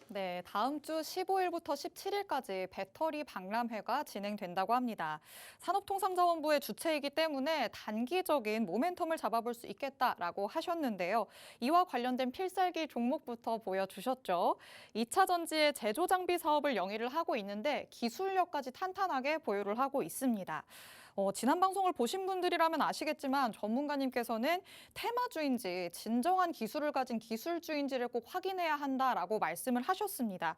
네, 다음 주 15일부터 17일까지 배터리 박람회가 진행된다고 합니다. 산업통상자원부의 주최이기 때문에 단기적인 모멘텀을 잡아볼 수 있겠다라고 하셨는데요. 이와 관련된 필살기 종목부터 보여주셨죠. 2차 전지의 제조 장비 사업을 영위를 하고 있는데 기술력까지 탄탄하게 보유를 하고 있습니다. 지난 방송을 보신 분들이라면 아시겠지만 전문가님께서는 테마주인지 진정한 기술을 가진 기술주인지를 꼭 확인해야 한다라고 말씀을 하셨습니다.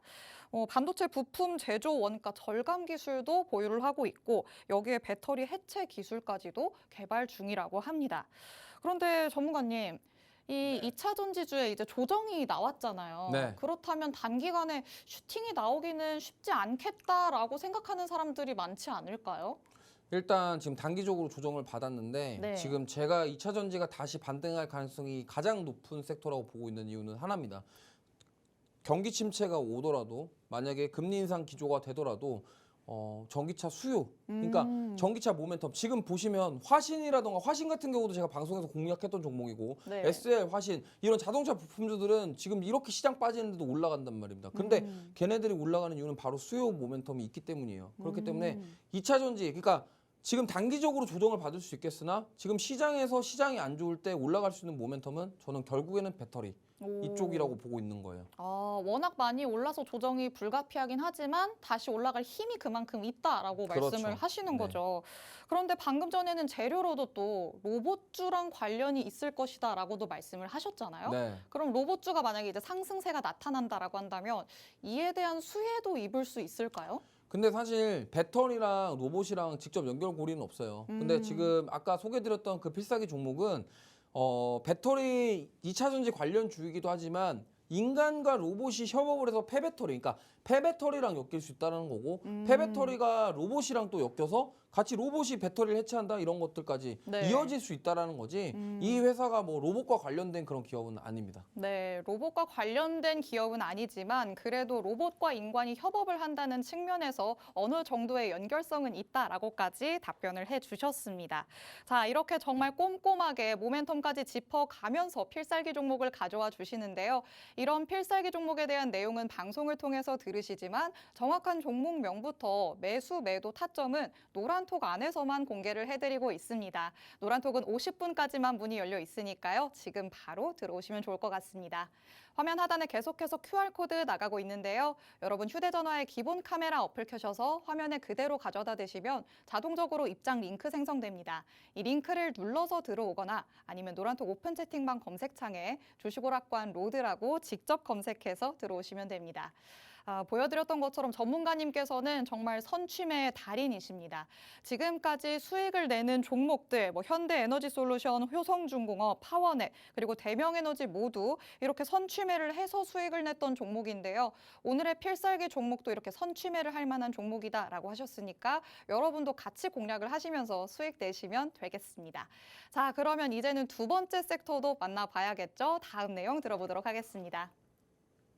반도체 부품 제조 원가 절감 기술도 보유를 하고 있고 여기에 배터리 해체 기술까지도 개발 중이라고 합니다. 그런데 전문가님, 이 2차 전지주에 이제 조정이 나왔잖아요. 네. 그렇다면 단기간에 슈팅이 나오기는 쉽지 않겠다라고 생각하는 사람들이 많지 않을까요? 일단 지금 단기적으로 조정을 받았는데 네. 지금 제가 2차 전지가 다시 반등할 가능성이 가장 높은 섹터라고 보고 있는 이유는 하나입니다. 경기 침체가 오더라도 만약에 금리 인상 기조가 되더라도 전기차 수요 그러니까 전기차 모멘텀 지금 보시면 화신이라던가 화신 같은 경우도 제가 방송에서 공략했던 종목이고 네. SL 화신 이런 자동차 부품주들은 지금 이렇게 시장 빠지는데도 올라간단 말입니다. 근데 걔네들이 올라가는 이유는 바로 수요 모멘텀이 있기 때문이에요. 그렇기 때문에 2차 전지 그러니까 지금 단기적으로 조정을 받을 수 있겠으나 지금 시장에서 시장이 안 좋을 때 올라갈 수 있는 모멘텀은 저는 결국에는 배터리 이쪽이라고 보고 있는 거예요. 워낙 많이 올라서 조정이 불가피하긴 하지만 다시 올라갈 힘이 그만큼 있다라고 그렇죠. 말씀을 하시는 네. 거죠. 그런데 방금 전에는 재료로도 또 로봇주랑 관련이 있을 것이다라고도 말씀을 하셨잖아요. 네. 그럼 로봇주가 만약에 이제 상승세가 나타난다라고 한다면 이에 대한 수혜도 입을 수 있을까요? 근데 사실 배터리랑 로봇이랑 직접 연결고리는 없어요. 근데 지금 아까 소개드렸던 그 필살기 종목은 배터리 2차 전지 관련 주이기도 하지만 인간과 로봇이 협업을 해서 폐배터리, 그러니까 폐배터리랑 엮일 수 있다는 거고 폐배터리가 로봇이랑 또 엮여서 같이 로봇이 배터리를 해체한다 이런 것들까지 네. 이어질 수 있다는 거지 이 회사가 뭐 로봇과 관련된 그런 기업은 아닙니다. 네, 로봇과 관련된 기업은 아니지만 그래도 로봇과 인간이 협업을 한다는 측면에서 어느 정도의 연결성은 있다라고까지 답변을 해주셨습니다. 자, 이렇게 정말 꼼꼼하게 모멘텀까지 짚어가면서 필살기 종목을 가져와 주시는데요. 이런 필살기 종목에 대한 내용은 방송을 통해서 들으시지만 정확한 종목명부터 매수, 매도 타점은 노란톡 안에서만 공개를 해드리고 있습니다. 노란톡은 50분까지만 문이 열려 있으니까요. 지금 바로 들어오시면 좋을 것 같습니다. 화면 하단에 계속해서 QR코드 나가고 있는데요. 여러분 휴대전화에 기본 카메라 어플 켜셔서 화면에 그대로 가져다 대시면 자동적으로 입장 링크 생성됩니다. 이 링크를 눌러서 들어오거나 아니면 노란톡 오픈 채팅방 검색창에 주식오락관 로드라고 직접 검색해서 들어오시면 됩니다. 보여드렸던 것처럼 전문가님께서는 정말 선취매의 달인이십니다. 지금까지 수익을 내는 종목들, 현대에너지솔루션, 효성중공업, 파워넷, 그리고 대명에너지 모두 이렇게 선취매를 해서 수익을 냈던 종목인데요. 오늘의 필살기 종목도 이렇게 선취매를 할 만한 종목이다라고 하셨으니까 여러분도 같이 공략을 하시면서 수익 내시면 되겠습니다. 자, 그러면 이제는 두 번째 섹터도 만나봐야겠죠? 다음 내용 들어보도록 하겠습니다.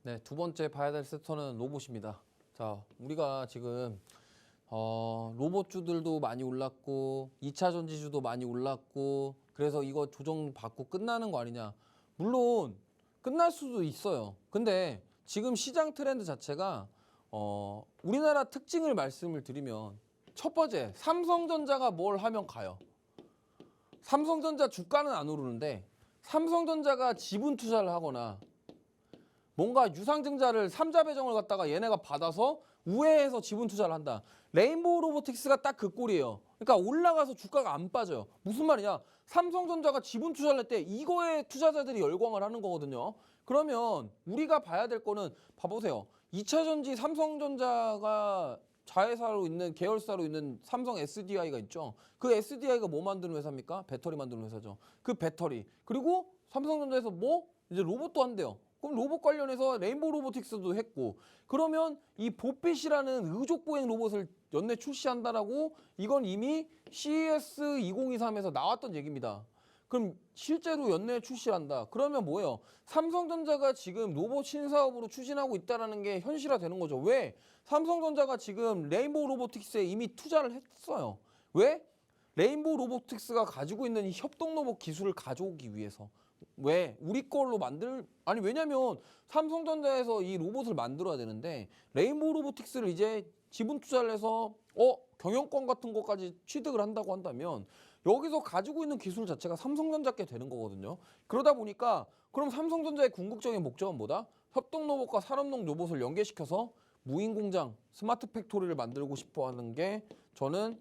네, 두 번째 봐야 될 섹터는 로봇입니다. 자, 우리가 지금 로봇주들도 많이 올랐고 2차 전지주도 많이 올랐고 그래서 이거 조정 받고 끝나는 거 아니냐. 물론 끝날 수도 있어요. 근데 지금 시장 트렌드 자체가 우리나라 특징을 말씀을 드리면 첫 번째, 삼성전자가 뭘 하면 가요. 삼성전자 주가는 안 오르는데 삼성전자가 지분 투자를 하거나 뭔가 유상증자를 삼자 배정을 갖다가 얘네가 받아서 우회해서 지분 투자를 한다. 레인보우 로보틱스가 딱 그 꼴이에요. 그러니까 올라가서 주가가 안 빠져요. 무슨 말이냐? 삼성전자가 지분 투자를 할 때 이거에 투자자들이 열광을 하는 거거든요. 그러면 우리가 봐야 될 거는 봐보세요. 2차 전지 삼성전자가 자회사로 있는 계열사로 있는 삼성 SDI가 있죠. 그 SDI가 뭐 만드는 회사입니까? 배터리 만드는 회사죠. 그 배터리. 그리고 삼성전자에서 이제 로봇도 한대요. 그럼 로봇 관련해서 레인보우 로보틱스도 했고 그러면 이 보핏이라는 의족 보행 로봇을 연내 출시한다라고 이건 이미 CES 2023에서 나왔던 얘기입니다. 그럼 실제로 연내에 출시한다. 그러면 뭐예요? 삼성전자가 지금 로봇 신사업으로 추진하고 있다는 게 현실화되는 거죠. 왜? 삼성전자가 지금 레인보우 로보틱스에 이미 투자를 했어요. 왜? 레인보우 로보틱스가 가지고 있는 이 협동 로봇 기술을 가져오기 위해서. 왜? 우리 걸로 아니 왜냐면 삼성전자에서 이 로봇을 만들어야 되는데 레인보우 로보틱스를 이제 지분 투자를 해서 경영권 같은 것까지 취득을 한다고 한다면 여기서 가지고 있는 기술 자체가 삼성전자께 되는 거거든요. 그러다 보니까 그럼 삼성전자의 궁극적인 목적은 뭐다? 협동 로봇과 산업용 로봇을 연계시켜서 무인 공장, 스마트 팩토리를 만들고 싶어 하는 게 저는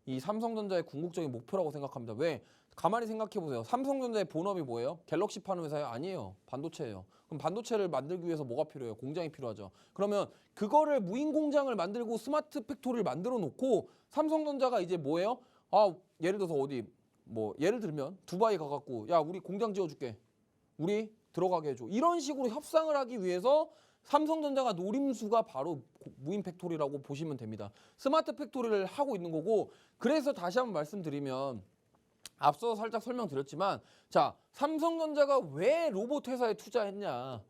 이 삼성전자의 궁극적인 목표라고 생각합니다. 왜? 가만히 생각해 보세요. 삼성전자의 본업이 뭐예요? 갤럭시 파는 회사예요? 아니에요. 반도체예요. 그럼 반도체를 만들기 위해서 뭐가 필요해요? 공장이 필요하죠. 그러면 그거를 무인 공장을 만들고 스마트 팩토리를 만들어 놓고 삼성전자가 이제 뭐예요? 예를 들어서 예를 들면 두바이 가갖고 야 우리 공장 지어줄게. 우리 들어가게 해줘. 이런 식으로 협상을 하기 위해서 삼성전자가 노림수가 바로 무인 팩토리라고 보시면 됩니다. 스마트 팩토리를 하고 있는 거고 그래서 다시 한번 말씀드리면 앞서 살짝 설명드렸지만 자 삼성전자가 왜 로봇 회사에 투자했냐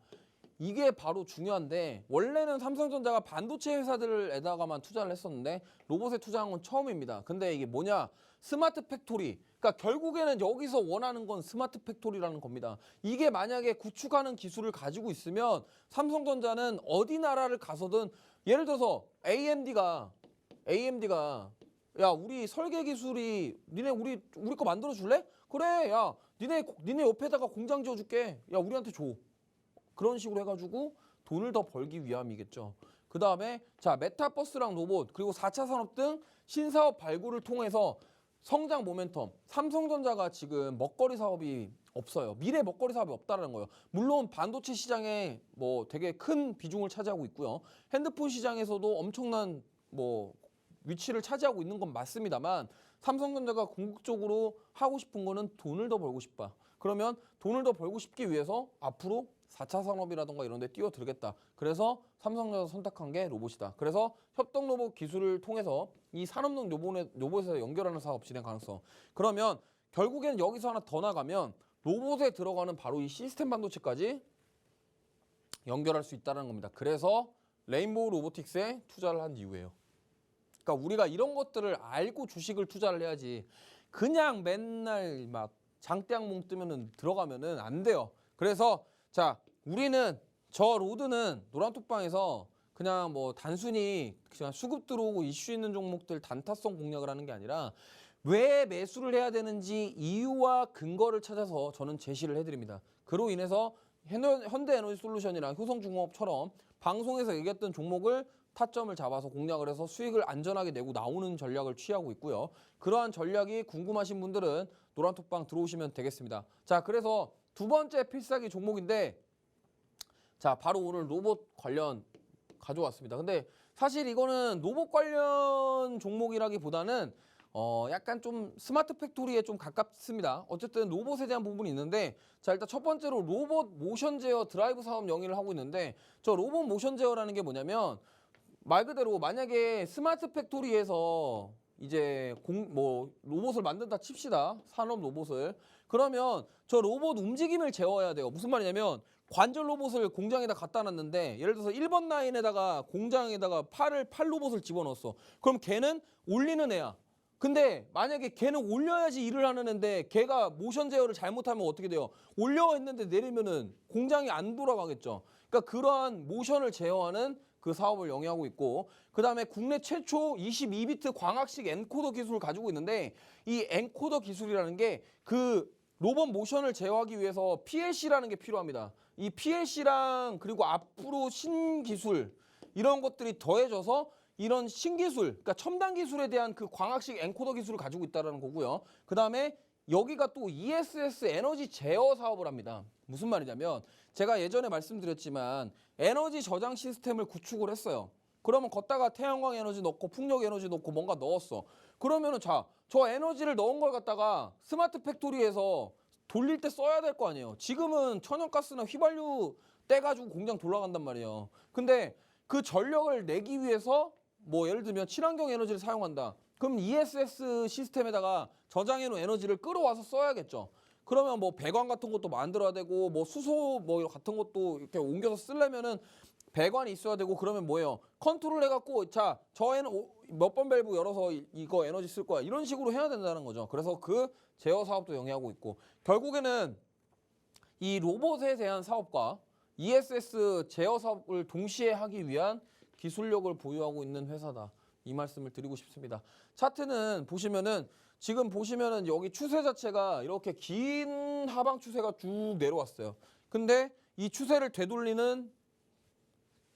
이게 바로 중요한데 원래는 삼성전자가 반도체 회사들에다가만 투자를 했었는데 로봇에 투자한 건 처음입니다. 근데 이게 뭐냐 스마트 팩토리 그러니까 결국에는 여기서 원하는 건 스마트 팩토리라는 겁니다. 이게 만약에 구축하는 기술을 가지고 있으면 삼성전자는 어디 나라를 가서든 예를 들어서 AMD가 야 우리 설계 기술이 니네 우리 거 만들어 줄래? 그래 야 니네 옆에다가 공장 지어줄게 야 우리한테 줘 그런 식으로 해가지고 돈을 더 벌기 위함이겠죠. 그 다음에 자 메타버스랑 로봇 그리고 4차 산업 등 신사업 발굴을 통해서 성장 모멘텀 삼성전자가 지금 먹거리 사업이 없어요. 미래 먹거리 사업이 없다는 거예요. 물론 반도체 시장에 뭐 되게 큰 비중을 차지하고 있고요. 핸드폰 시장에서도 엄청난 위치를 차지하고 있는 건 맞습니다만 삼성전자가 궁극적으로 하고 싶은 거는 돈을 더 벌고 싶다. 그러면 돈을 더 벌고 싶기 위해서 앞으로 4차 산업이라던가 이런 데 뛰어들겠다. 그래서 삼성전자가 선택한 게 로봇이다. 그래서 협동 로봇 기술을 통해서 이 산업용 로봇에서 연결하는 사업 진행 가능성. 그러면 결국엔 여기서 하나 더 나가면 로봇에 들어가는 바로 이 시스템 반도체까지 연결할 수 있다는 겁니다. 그래서 레인보우 로보틱스에 투자를 한 이유예요. 그러니까 우리가 이런 것들을 알고 주식을 투자를 해야지 그냥 맨날 막 장대양몽 뜨면은 들어가면은 안 돼요. 그래서 자 우리는 저 로드는 노란톡방에서 그냥 단순히 그냥 수급 들어오고 이슈 있는 종목들 단타성 공략을 하는 게 아니라 왜 매수를 해야 되는지 이유와 근거를 찾아서 저는 제시를 해드립니다. 그로 인해서 현대에너지솔루션이랑 효성중공업처럼 방송에서 얘기했던 종목을 타점을 잡아서 공략을 해서 수익을 안전하게 내고 나오는 전략을 취하고 있고요. 그러한 전략이 궁금하신 분들은 노란톡방 들어오시면 되겠습니다. 자, 그래서 두 번째 필살기 종목인데 자, 바로 오늘 로봇 관련 가져왔습니다. 근데 사실 이거는 로봇 관련 종목이라기보다는 약간 좀 스마트 팩토리에 좀 가깝습니다. 어쨌든 로봇에 대한 부분이 있는데 자 일단 첫 번째로 로봇 모션 제어 드라이브 사업 영위를 하고 있는데 저 로봇 모션 제어라는 게 뭐냐면 말 그대로 만약에 스마트 팩토리에서 이제 로봇을 만든다 칩시다. 산업 로봇을. 그러면 저 로봇 움직임을 제어해야 돼요. 무슨 말이냐면 관절 로봇을 공장에다 갖다 놨는데 예를 들어서 1번 라인에다가 공장에다가 팔 로봇을 집어넣었어. 그럼 걔는 올리는 애야. 근데 만약에 걔는 올려야지 일을 하는 애인데 걔가 모션 제어를 잘못하면 어떻게 돼요? 올려 했는데 내리면은 공장이 안 돌아가겠죠. 그러니까 그러한 모션을 제어하는 그 사업을 영위하고 있고 그 다음에 국내 최초 22비트 광학식 엔코더 기술을 가지고 있는데 이 엔코더 기술이라는 게 그 로봇 모션을 제어하기 위해서 PLC라는 게 필요합니다. 이 PLC랑 그리고 앞으로 신기술 이런 것들이 더해져서 이런 신기술, 그러니까 첨단 기술에 대한 그 광학식 엔코더 기술을 가지고 있다는 거고요. 그 다음에 여기가 또 ESS 에너지 제어 사업을 합니다. 무슨 말이냐면 제가 예전에 말씀드렸지만 에너지 저장 시스템을 구축을 했어요. 그러면 걷다가 태양광 에너지 넣고 풍력 에너지 넣고 뭔가 넣었어. 그러면은 저 에너지를 넣은 걸 갖다가 스마트 팩토리에서 돌릴 때 써야 될 거 아니에요. 지금은 천연가스나 휘발유 떼가지고 공장 돌아간단 말이에요. 근데 그 전력을 내기 위해서 뭐 예를 들면 친환경 에너지를 사용한다. 그럼 ESS 시스템에다가 저장해 놓은 에너지를 끌어와서 써야겠죠. 그러면 뭐 배관 같은 것도 만들어야 되고 뭐 수소 뭐 같은 것도 이렇게 옮겨서 쓰려면은 배관이 있어야 되고 그러면 뭐예요? 컨트롤 해갖고 자 저에는 몇 번 밸브 열어서 이거 에너지 쓸 거야 이런 식으로 해야 된다는 거죠. 그래서 그 제어 사업도 영위하고 있고 결국에는 이 로봇에 대한 사업과 ESS 제어 사업을 동시에 하기 위한 기술력을 보유하고 있는 회사다. 이 말씀을 드리고 싶습니다. 차트는 보시면은 지금 보시면은 여기 추세 자체가 이렇게 긴 하방 추세가 쭉 내려왔어요. 근데 이 추세를 되돌리는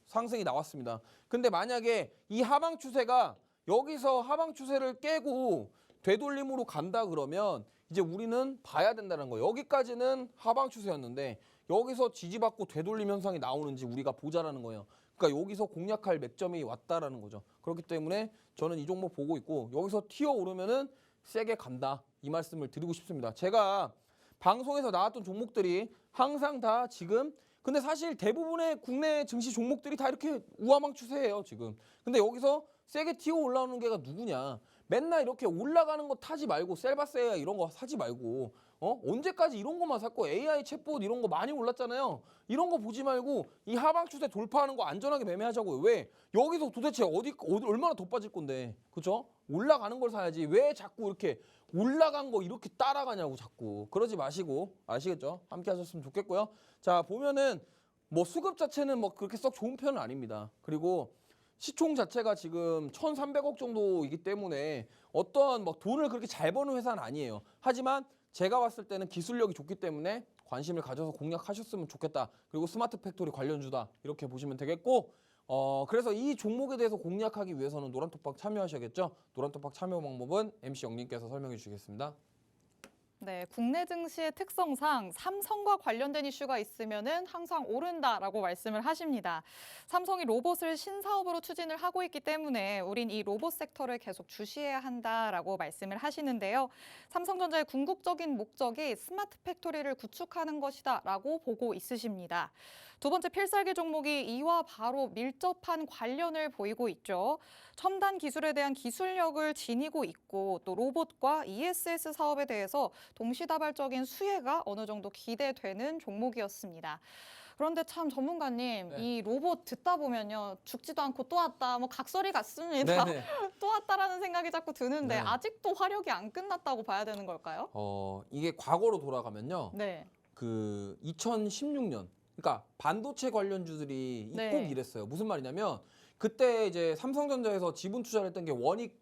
상승이 나왔습니다. 근데 만약에 이 하방 추세가 여기서 하방 추세를 깨고 되돌림으로 간다 그러면 이제 우리는 봐야 된다는 거예요. 여기까지는 하방 추세였는데 여기서 지지받고 되돌림 현상이 나오는지 우리가 보자라는 거예요. 그러니까 여기서 공략할 맥점이 왔다라는 거죠. 그렇기 때문에 저는 이 종목 보고 있고 여기서 튀어 오르면은 세게 간다. 이 말씀을 드리고 싶습니다. 제가 방송에서 나왔던 종목들이 항상 다 지금 근데 사실 대부분의 국내 증시 종목들이 다 이렇게 우하방 추세예요, 지금. 근데 여기서 세게 튀어 올라오는 게가 누구냐? 맨날 이렇게 올라가는 거 타지 말고 셀바세야 이런 거 사지 말고 언제까지 이런 것만 샀고 AI 챗봇 이런 거 많이 올랐잖아요. 이런 거 보지 말고 이 하방 추세 돌파하는 거 안전하게 매매하자고요. 왜? 여기서 도대체 어디 얼마나 더 빠질 건데. 그렇죠? 올라가는 걸 사야지. 왜 자꾸 이렇게 올라간 거 이렇게 따라가냐고 자꾸. 그러지 마시고 아시겠죠? 함께 하셨으면 좋겠고요. 자, 보면은 뭐 수급 자체는 뭐 그렇게 썩 좋은 편은 아닙니다. 그리고 시총 자체가 지금 1,300억 정도이기 때문에 어떤 뭐 돈을 그렇게 잘 버는 회사는 아니에요. 하지만 제가 봤을 때는 기술력이 좋기 때문에 관심을 가져서 공략하셨으면 좋겠다. 그리고 스마트 팩토리 관련주다. 이렇게 보시면 되겠고 그래서 이 종목에 대해서 공략하기 위해서는 노란톡방 참여하셔야겠죠. 노란톡방 참여 방법은 MC 영님께서 설명해 주시겠습니다. 네, 국내 증시의 특성상 삼성과 관련된 이슈가 있으면은 항상 오른다라고 말씀을 하십니다. 삼성이 로봇을 신사업으로 추진을 하고 있기 때문에 우린 이 로봇 섹터를 계속 주시해야 한다라고 말씀을 하시는데요. 삼성전자의 궁극적인 목적이 스마트 팩토리를 구축하는 것이다라고 보고 있으십니다. 두 번째 필살기 종목이 이와 바로 밀접한 관련을 보이고 있죠. 첨단 기술에 대한 기술력을 지니고 있고 또 로봇과 ESS 사업에 대해서 동시다발적인 수혜가 어느 정도 기대되는 종목이었습니다. 그런데 참 전문가님, 네. 이 로봇 듣다 보면요. 죽지도 않고 또 왔다, 뭐 각설이 같습니다. 네네. 또 왔다라는 생각이 자꾸 드는데 네. 아직도 화력이 안 끝났다고 봐야 되는 걸까요? 이게 과거로 돌아가면요. 네. 그 2016년 그러니까 반도체 관련주들이 네. 꼭 이랬어요. 무슨 말이냐면 그때 이제 삼성전자에서 지분 투자를 했던 게 원익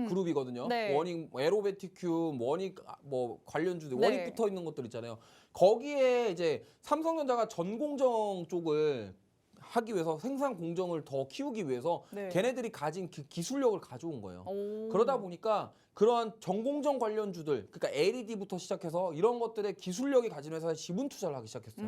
그룹이거든요. 네. 원익 에로베티큐, 원익 뭐 관련주들, 네. 원익 붙어 있는 것들 있잖아요. 거기에 이제 삼성전자가 전공정 쪽을 하기 위해서 생산 공정을 더 키우기 위해서 네. 걔네들이 가진 그 기술력을 가져온 거예요. 오. 그러다 보니까 그러한 전공정 관련주들, 그러니까 LED부터 시작해서 이런 것들의 기술력이 가진 회사에 지분 투자를 하기 시작했어요.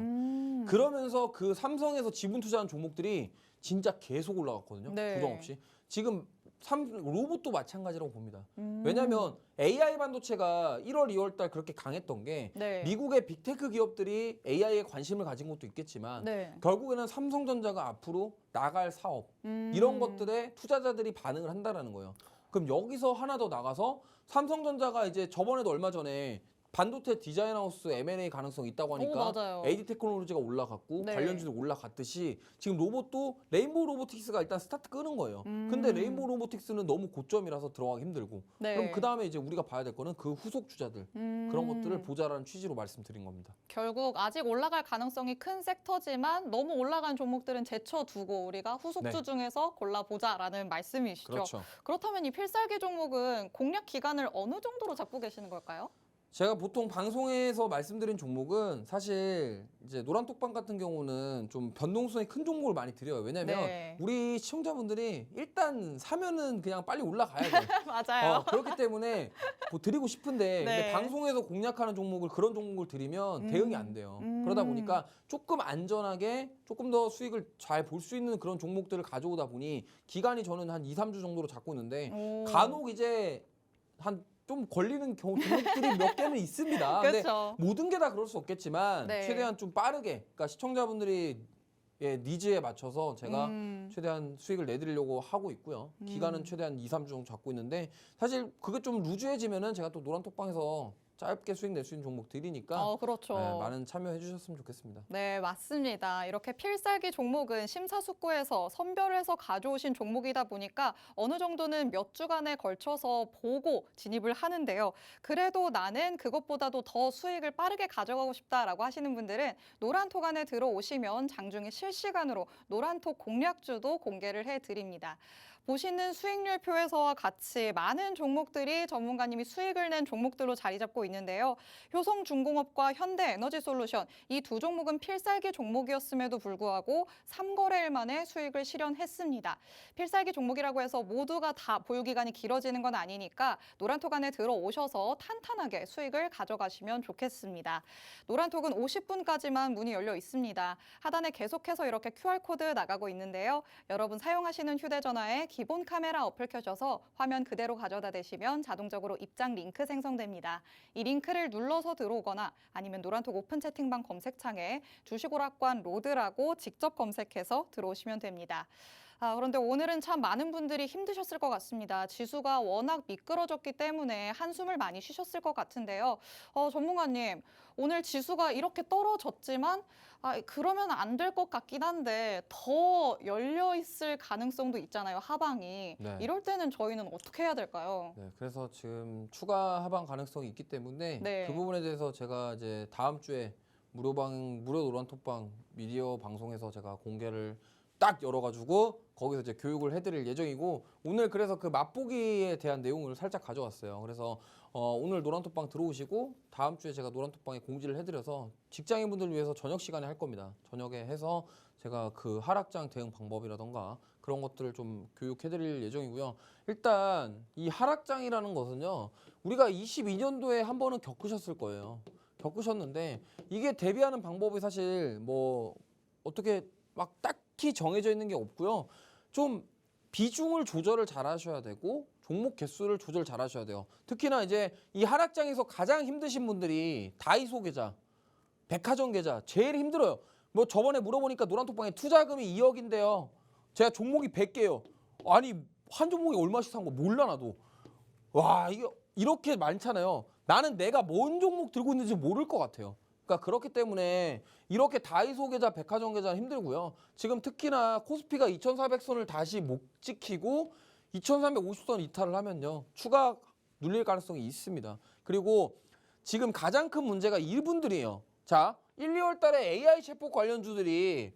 그러면서 그 삼성에서 지분 투자한 종목들이 진짜 계속 올라갔거든요. 네. 부정 없이. 지금 로봇도 마찬가지라고 봅니다. 왜냐하면 AI 반도체가 1월, 2월 달 그렇게 강했던 게 네. 미국의 빅테크 기업들이 AI에 관심을 가진 것도 있겠지만 네. 결국에는 삼성전자가 앞으로 나갈 사업 이런 것들에 투자자들이 반응을 한다라는 거예요. 그럼 여기서 하나 더 나가서 삼성전자가 이제 저번에도 얼마 전에 반도체 디자인 하우스 M&A 가능성이 있다고 하니까 맞아요. AD 테크놀로지가 올라갔고 네. 관련주도 올라갔듯이 지금 로봇도 레인보우 로보틱스가 일단 스타트 끄는 거예요. 근데 레인보우 로보틱스는 너무 고점이라서 들어가기 힘들고 네. 그럼 그 다음에 이제 우리가 봐야 될 거는 그 후속 주자들 그런 것들을 보자라는 취지로 말씀드린 겁니다. 결국 아직 올라갈 가능성이 큰 섹터지만 너무 올라간 종목들은 제쳐두고 우리가 후속주 네. 중에서 골라보자라는 말씀이시죠. 그렇죠. 그렇다면 이 필살기 종목은 공략 기간을 어느 정도로 잡고 계시는 걸까요? 제가 보통 방송에서 말씀드린 종목은 사실 이제 노란톡방 같은 경우는 좀 변동성이 큰 종목을 많이 드려요. 왜냐하면 네. 우리 시청자분들이 일단 사면은 그냥 빨리 올라가야 돼요. 맞아요. 그렇기 때문에 뭐 드리고 싶은데 네. 근데 방송에서 공략하는 종목을 그런 종목을 드리면 대응이 안 돼요. 그러다 보니까 조금 안전하게 조금 더 수익을 잘 볼 수 있는 그런 종목들을 가져오다 보니 기간이 저는 한 2, 3주 정도로 잡고 있는데 오. 간혹 이제 한 좀 걸리는 종목들이 몇 개는 있습니다. 근데 그렇죠. 모든 게 다 그럴 수 없겠지만 네. 최대한 좀 빠르게, 그러니까 시청자분들이 니즈에 맞춰서 제가 음. 최대한 수익을 내드리려고 하고 있고요. 기간은 최대한 2, 3주 정도 잡고 있는데 사실 그게 좀 루즈해지면은 제가 또 노란톡방에서 짧게 수익 낼 수 있는 종목 드리니까 그렇죠. 많은 참여해 주셨으면 좋겠습니다. 네, 맞습니다. 이렇게 필살기 종목은 심사숙고해서 선별해서 가져오신 종목이다 보니까 어느 정도는 몇 주간에 걸쳐서 보고 진입을 하는데요. 그래도 나는 그것보다도 더 수익을 빠르게 가져가고 싶다라고 하시는 분들은 노란톡 안에 들어오시면 장중에 실시간으로 노란톡 공략주도 공개를 해드립니다. 보시는 수익률표에서와 같이 많은 종목들이 전문가님이 수익을 낸 종목들로 자리 잡고 있는데요. 효성중공업과 현대에너지솔루션 이 두 종목은 필살기 종목이었음에도 불구하고 3거래일 만에 수익을 실현했습니다. 필살기 종목이라고 해서 모두가 다 보유기간이 길어지는 건 아니니까 노란톡 안에 들어오셔서 탄탄하게 수익을 가져가시면 좋겠습니다. 노란톡은 50분까지만 문이 열려 있습니다. 하단에 계속해서 이렇게 QR코드 나가고 있는데요. 여러분 사용하시는 휴대전화에 기본 카메라 어플 켜셔서 화면 그대로 가져다 대시면 자동적으로 입장 링크 생성됩니다. 이 링크를 눌러서 들어오거나 아니면 노란톡 오픈 채팅방 검색창에 주식오락관 로드라고 직접 검색해서 들어오시면 됩니다. 그런데 오늘은 참 많은 분들이 힘드셨을 것 같습니다. 지수가 워낙 미끄러졌기 때문에 한숨을 많이 쉬셨을 것 같은데요. 전문가님, 오늘 지수가 이렇게 떨어졌지만 그러면 안 될 것 같긴 한데 더 열려 있을 가능성도 있잖아요, 하방이. 네. 이럴 때는 저희는 어떻게 해야 될까요? 네, 그래서 지금 추가 하방 가능성이 있기 때문에 네. 그 부분에 대해서 제가 이제 다음 주에 무료 노란톡방 미디어 방송에서 제가 공개를 딱 열어가지고 거기서 이제 교육을 해드릴 예정이고 오늘 그래서 그 맛보기에 대한 내용을 살짝 가져왔어요. 그래서 오늘 노란톡방 들어오시고 다음 주에 제가 노란톡방에 공지를 해드려서 직장인분들 위해서 저녁 시간에 할 겁니다. 저녁에 해서 제가 그 하락장 대응 방법이라던가 그런 것들을 좀 교육해드릴 예정이고요. 일단 이 하락장이라는 것은요. 우리가 22년도에 한 번은 겪으셨을 거예요. 겪으셨는데 이게 대비하는 방법이 사실 뭐 어떻게 막 딱히 정해져 있는 게 없고요. 좀 비중을 조절을 잘 하셔야 되고 종목 개수를 조절 잘 하셔야 돼요. 특히나 이제 이 하락장에서 가장 힘드신 분들이 다이소 계좌, 백화점 계좌 제일 힘들어요. 뭐 저번에 물어보니까 노란톡방에 투자금이 2억인데요. 제가 종목이 100개요. 아니 한 종목이 얼마씩 산 거 몰라 나도. 와 이게 이렇게 많잖아요. 나는 내가 뭔 종목 들고 있는지 모를 것 같아요. 그러니까 그렇기 때문에 이렇게 다이소 계좌, 백화점 계좌는 힘들고요. 지금 특히나 코스피가 2400선을 다시 못 지키고 2350선 이탈을 하면요. 추가 눌릴 가능성이 있습니다. 그리고 지금 가장 큰 문제가 이분들이에요. 자, 1, 2월 달에 AI 챗봇 관련주들이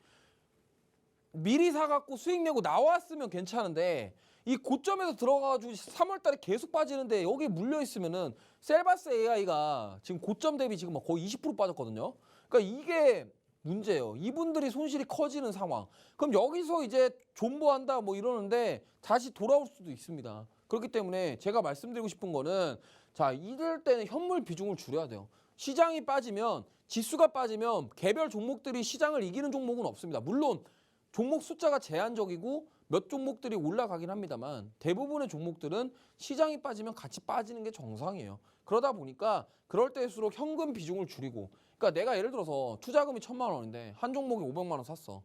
미리 사갖고 수익 내고 나왔으면 괜찮은데 이 고점에서 들어가가지고 3월 달에 계속 빠지는데 여기 물려 있으면은 셀바스 AI가 지금 고점 대비 지금 거의 20% 빠졌거든요. 그러니까 이게 문제예요. 이분들이 손실이 커지는 상황. 그럼 여기서 이제 존버한다 뭐 이러는데 다시 돌아올 수도 있습니다. 그렇기 때문에 제가 말씀드리고 싶은 거는 자, 이럴 때는 현물 비중을 줄여야 돼요. 시장이 빠지면 지수가 빠지면 개별 종목들이 시장을 이기는 종목은 없습니다. 물론 종목 숫자가 제한적이고 몇 종목들이 올라가긴 합니다만 대부분의 종목들은 시장이 빠지면 같이 빠지는 게 정상이에요. 그러다 보니까 그럴 때일수록 현금 비중을 줄이고 그러니까 내가 예를 들어서 투자금이 1,000만 원인데 한 종목에 500만 원 샀어.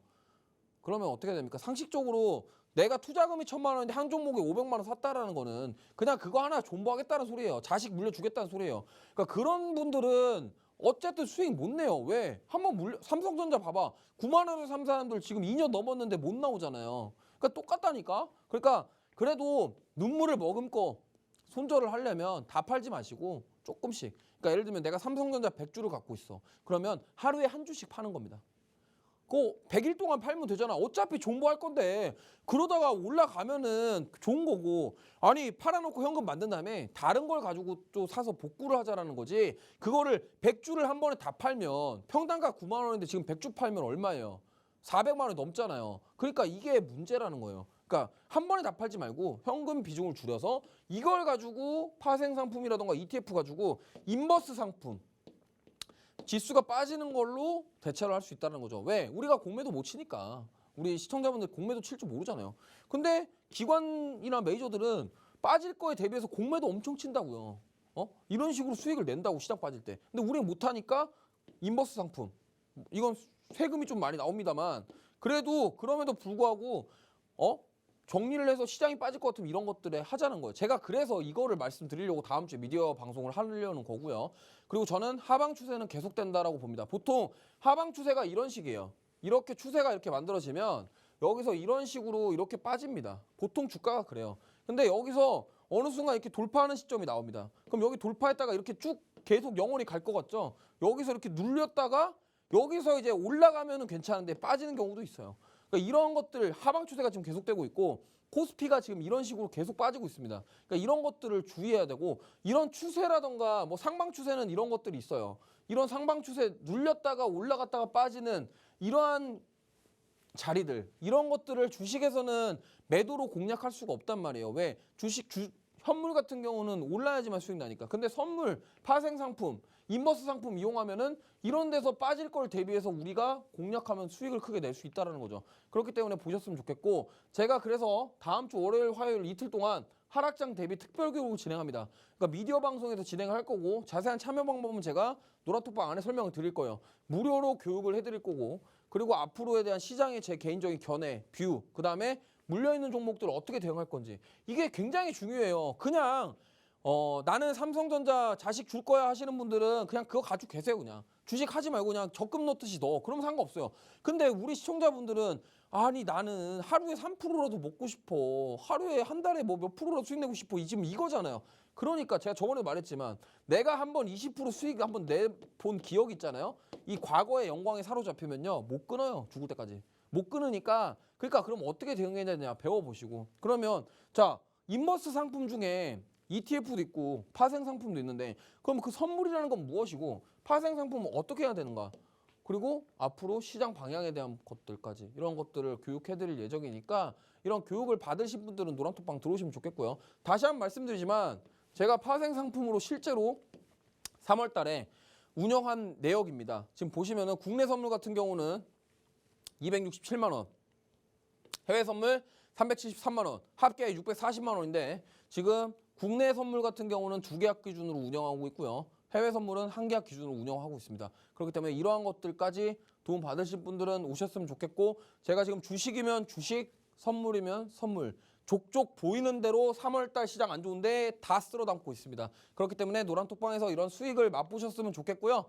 그러면 어떻게 됩니까? 상식적으로 내가 투자금이 1,000만 원인데 한 종목에 500만 원 샀다라는 거는 그냥 그거 하나 존버하겠다는 소리예요. 자식 물려주겠다는 소리예요. 그러니까 그런 분들은 어쨌든 수익 못 내요. 왜? 한번 삼성전자 봐봐. 9만 원에 산 사람들 지금 2년 넘었는데 못 나오잖아요. 그러니까 똑같다니까. 그러니까 그래도 눈물을 머금고 손절을 하려면 다 팔지 마시고 조금씩. 그러니까 예를 들면 내가 삼성전자 100주를 갖고 있어. 그러면 하루에 한 주씩 파는 겁니다. 그거 100일 동안 팔면 되잖아. 어차피 존버할 건데 그러다가 올라가면은 좋은 거고 아니 팔아놓고 현금 만든 다음에 다른 걸 가지고 또 사서 복구를 하자라는 거지. 그거를 100주를 한 번에 다 팔면 평당가 9만 원인데 지금 100주 팔면 얼마예요? 400만 원이 넘잖아요. 그러니까 이게 문제라는 거예요. 그러니까 한 번에 다 팔지 말고 현금 비중을 줄여서 이걸 가지고 파생 상품이라던가 ETF 가지고 인버스 상품 지수가 빠지는 걸로 대체를 할 수 있다는 거죠. 왜? 우리가 공매도 못 치니까. 우리 시청자분들 공매도 칠 줄 모르잖아요. 근데 기관이나 메이저들은 빠질 거에 대비해서 공매도 엄청 친다고요. 이런 식으로 수익을 낸다고 시장 빠질 때. 근데 우리는 못하니까 인버스 상품. 이건 세금이 좀 많이 나옵니다만 그래도 그럼에도 불구하고 정리를 해서 시장이 빠질 것 같으면 이런 것들에 하자는 거예요. 제가 그래서 이거를 말씀드리려고 다음 주에 미디어 방송을 하려는 거고요. 그리고 저는 하방 추세는 계속된다라고 봅니다. 보통 하방 추세가 이런 식이에요. 이렇게 추세가 이렇게 만들어지면 여기서 이런 식으로 이렇게 빠집니다. 보통 주가가 그래요. 근데 여기서 어느 순간 이렇게 돌파하는 시점이 나옵니다. 그럼 여기 돌파했다가 이렇게 쭉 계속 영원히 갈 것 같죠? 여기서 이렇게 눌렸다가 여기서 이제 올라가면은 괜찮은데 빠지는 경우도 있어요. 그러니까 이런 것들 하방 추세가 지금 계속되고 있고 코스피가 지금 이런 식으로 계속 빠지고 있습니다. 그러니까 이런 것들을 주의해야 되고 이런 추세라던가 뭐 상방 추세는 이런 것들이 있어요. 이런 상방 추세 눌렸다가 올라갔다가 빠지는 이러한 자리들 이런 것들을 주식에서는 매도로 공략할 수가 없단 말이에요. 왜? 현물 같은 경우는 올라야지만 수익 나니까. 근데 선물, 파생 상품, 인버스 상품 이용하면은 이런 데서 빠질 걸 대비해서 우리가 공략하면 수익을 크게 낼 수 있다는 거죠. 그렇기 때문에 보셨으면 좋겠고 제가 그래서 다음 주 월요일, 화요일 이틀 동안 하락장 대비 특별 교육을 진행합니다. 그러니까 미디어 방송에서 진행할 거고 자세한 참여 방법은 제가 노란톡방 안에 설명을 드릴 거예요. 무료로 교육을 해드릴 거고 그리고 앞으로에 대한 시장의 제 개인적인 견해, 뷰, 그다음에 물려있는 종목들을 어떻게 대응할 건지 이게 굉장히 중요해요. 그냥 나는 삼성전자 자식 줄 거야 하시는 분들은 그냥 그거 가지고 계세요. 그냥 주식 하지 말고 그냥 적금 넣듯이 넣어. 그러면 상관없어요. 근데 우리 시청자분들은 아니 나는 하루에 3%라도 먹고 싶어. 하루에 한 달에 뭐 몇 프로라도 수익 내고 싶어. 지금 이거잖아요. 그러니까 제가 저번에 말했지만 내가 한번 20% 수익 한번 내본 기억 있잖아요. 이 과거의 영광에 사로잡히면요. 못 끊어요. 죽을 때까지. 못 끊으니까 그러니까 그럼 어떻게 대응해야 되냐 배워보시고 그러면 자 인버스 상품 중에 ETF도 있고 파생 상품도 있는데 그럼 그 선물이라는 건 무엇이고 파생 상품은 어떻게 해야 되는가 그리고 앞으로 시장 방향에 대한 것들까지 이런 것들을 교육해드릴 예정이니까 이런 교육을 받으신 분들은 노란톡방 들어오시면 좋겠고요. 다시 한번 말씀드리지만 제가 파생 상품으로 실제로 3월 달에 운영한 내역입니다. 지금 보시면은 국내 선물 같은 경우는 267만 원, 해외 선물 373만 원, 합계 640만 원인데 지금 국내 선물 같은 경우는 2계약 기준으로 운영하고 있고요. 해외 선물은 1계약 기준으로 운영하고 있습니다. 그렇기 때문에 이러한 것들까지 도움 받으실 분들은 오셨으면 좋겠고 제가 지금 주식이면 주식, 선물이면 선물 족족 보이는 대로 3월달 시장 안 좋은데 다 쓸어 담고 있습니다. 그렇기 때문에 노란톡방에서 이런 수익을 맛보셨으면 좋겠고요.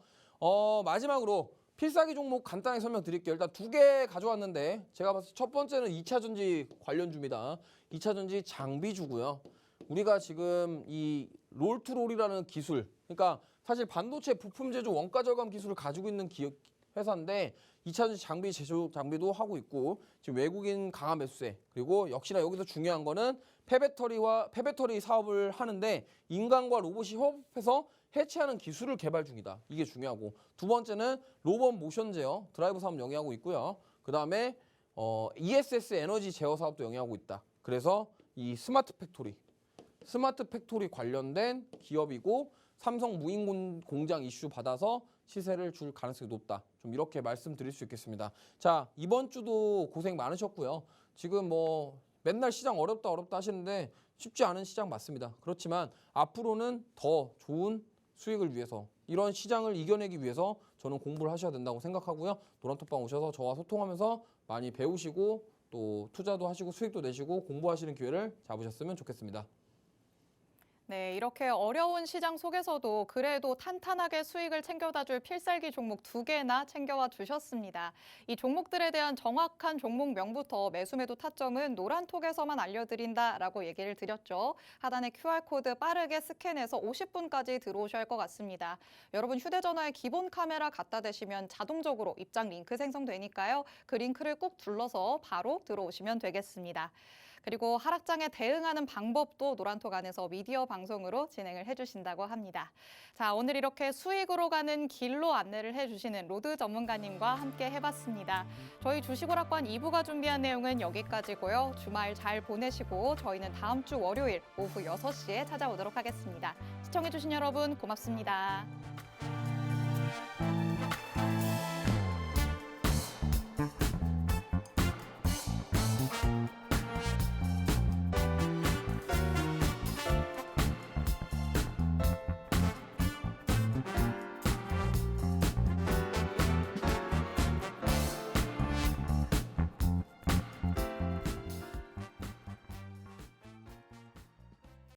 마지막으로 필살기 종목 간단하게 설명드릴게요. 일단 2개 가져왔는데 제가 봤을 때 첫 번째는 2차전지 관련주입니다. 2차전지 장비주고요. 우리가 지금 이 롤투롤이라는 기술, 그러니까 사실 반도체 부품 제조 원가 절감 기술을 가지고 있는 회사인데 2차전지 장비 제조 장비도 하고 있고 지금 외국인 강화 매수세 그리고 역시나 여기서 중요한 거는 폐배터리 사업을 하는데 인간과 로봇이 협업해서 해체하는 기술을 개발 중이다. 이게 중요하고 두 번째는 로봇 모션 제어 드라이브 사업 영위하고 있고요. 그 다음에 ESS 에너지 제어 사업도 영위하고 있다. 그래서 이 스마트 팩토리 관련된 기업이고 삼성 무인 공장 이슈 받아서 시세를 줄 가능성이 높다. 좀 이렇게 말씀드릴 수 있겠습니다. 자, 이번 주도 고생 많으셨고요. 지금 뭐 맨날 시장 어렵다 하시는데 쉽지 않은 시장 맞습니다. 그렇지만 앞으로는 더 좋은 수익을 위해서 이런 시장을 이겨내기 위해서 저는 공부를 하셔야 된다고 생각하고요. 노란톡방 오셔서 저와 소통하면서 많이 배우시고 또 투자도 하시고 수익도 내시고 공부하시는 기회를 잡으셨으면 좋겠습니다. 네, 이렇게 어려운 시장 속에서도 그래도 탄탄하게 수익을 챙겨다 줄 필살기 종목 2개나 챙겨와 주셨습니다. 이 종목들에 대한 정확한 종목명부터 매수매도 타점은 노란톡에서만 알려드린다라고 얘기를 드렸죠. 하단의 QR코드 빠르게 스캔해서 50분까지 들어오셔야 할 것 같습니다. 여러분 휴대전화에 기본 카메라 갖다 대시면 자동적으로 입장 링크 생성되니까요. 그 링크를 꾹 눌러서 바로 들어오시면 되겠습니다. 그리고 하락장에 대응하는 방법도 노란톡 안에서 미디어 방송으로 진행을 해주신다고 합니다. 자, 오늘 이렇게 수익으로 가는 길로 안내를 해주시는 로드 전문가님과 함께 해봤습니다. 저희 주식오락관 2부가 준비한 내용은 여기까지고요. 주말 잘 보내시고 저희는 다음 주 월요일 오후 6시에 찾아오도록 하겠습니다. 시청해주신 여러분 고맙습니다.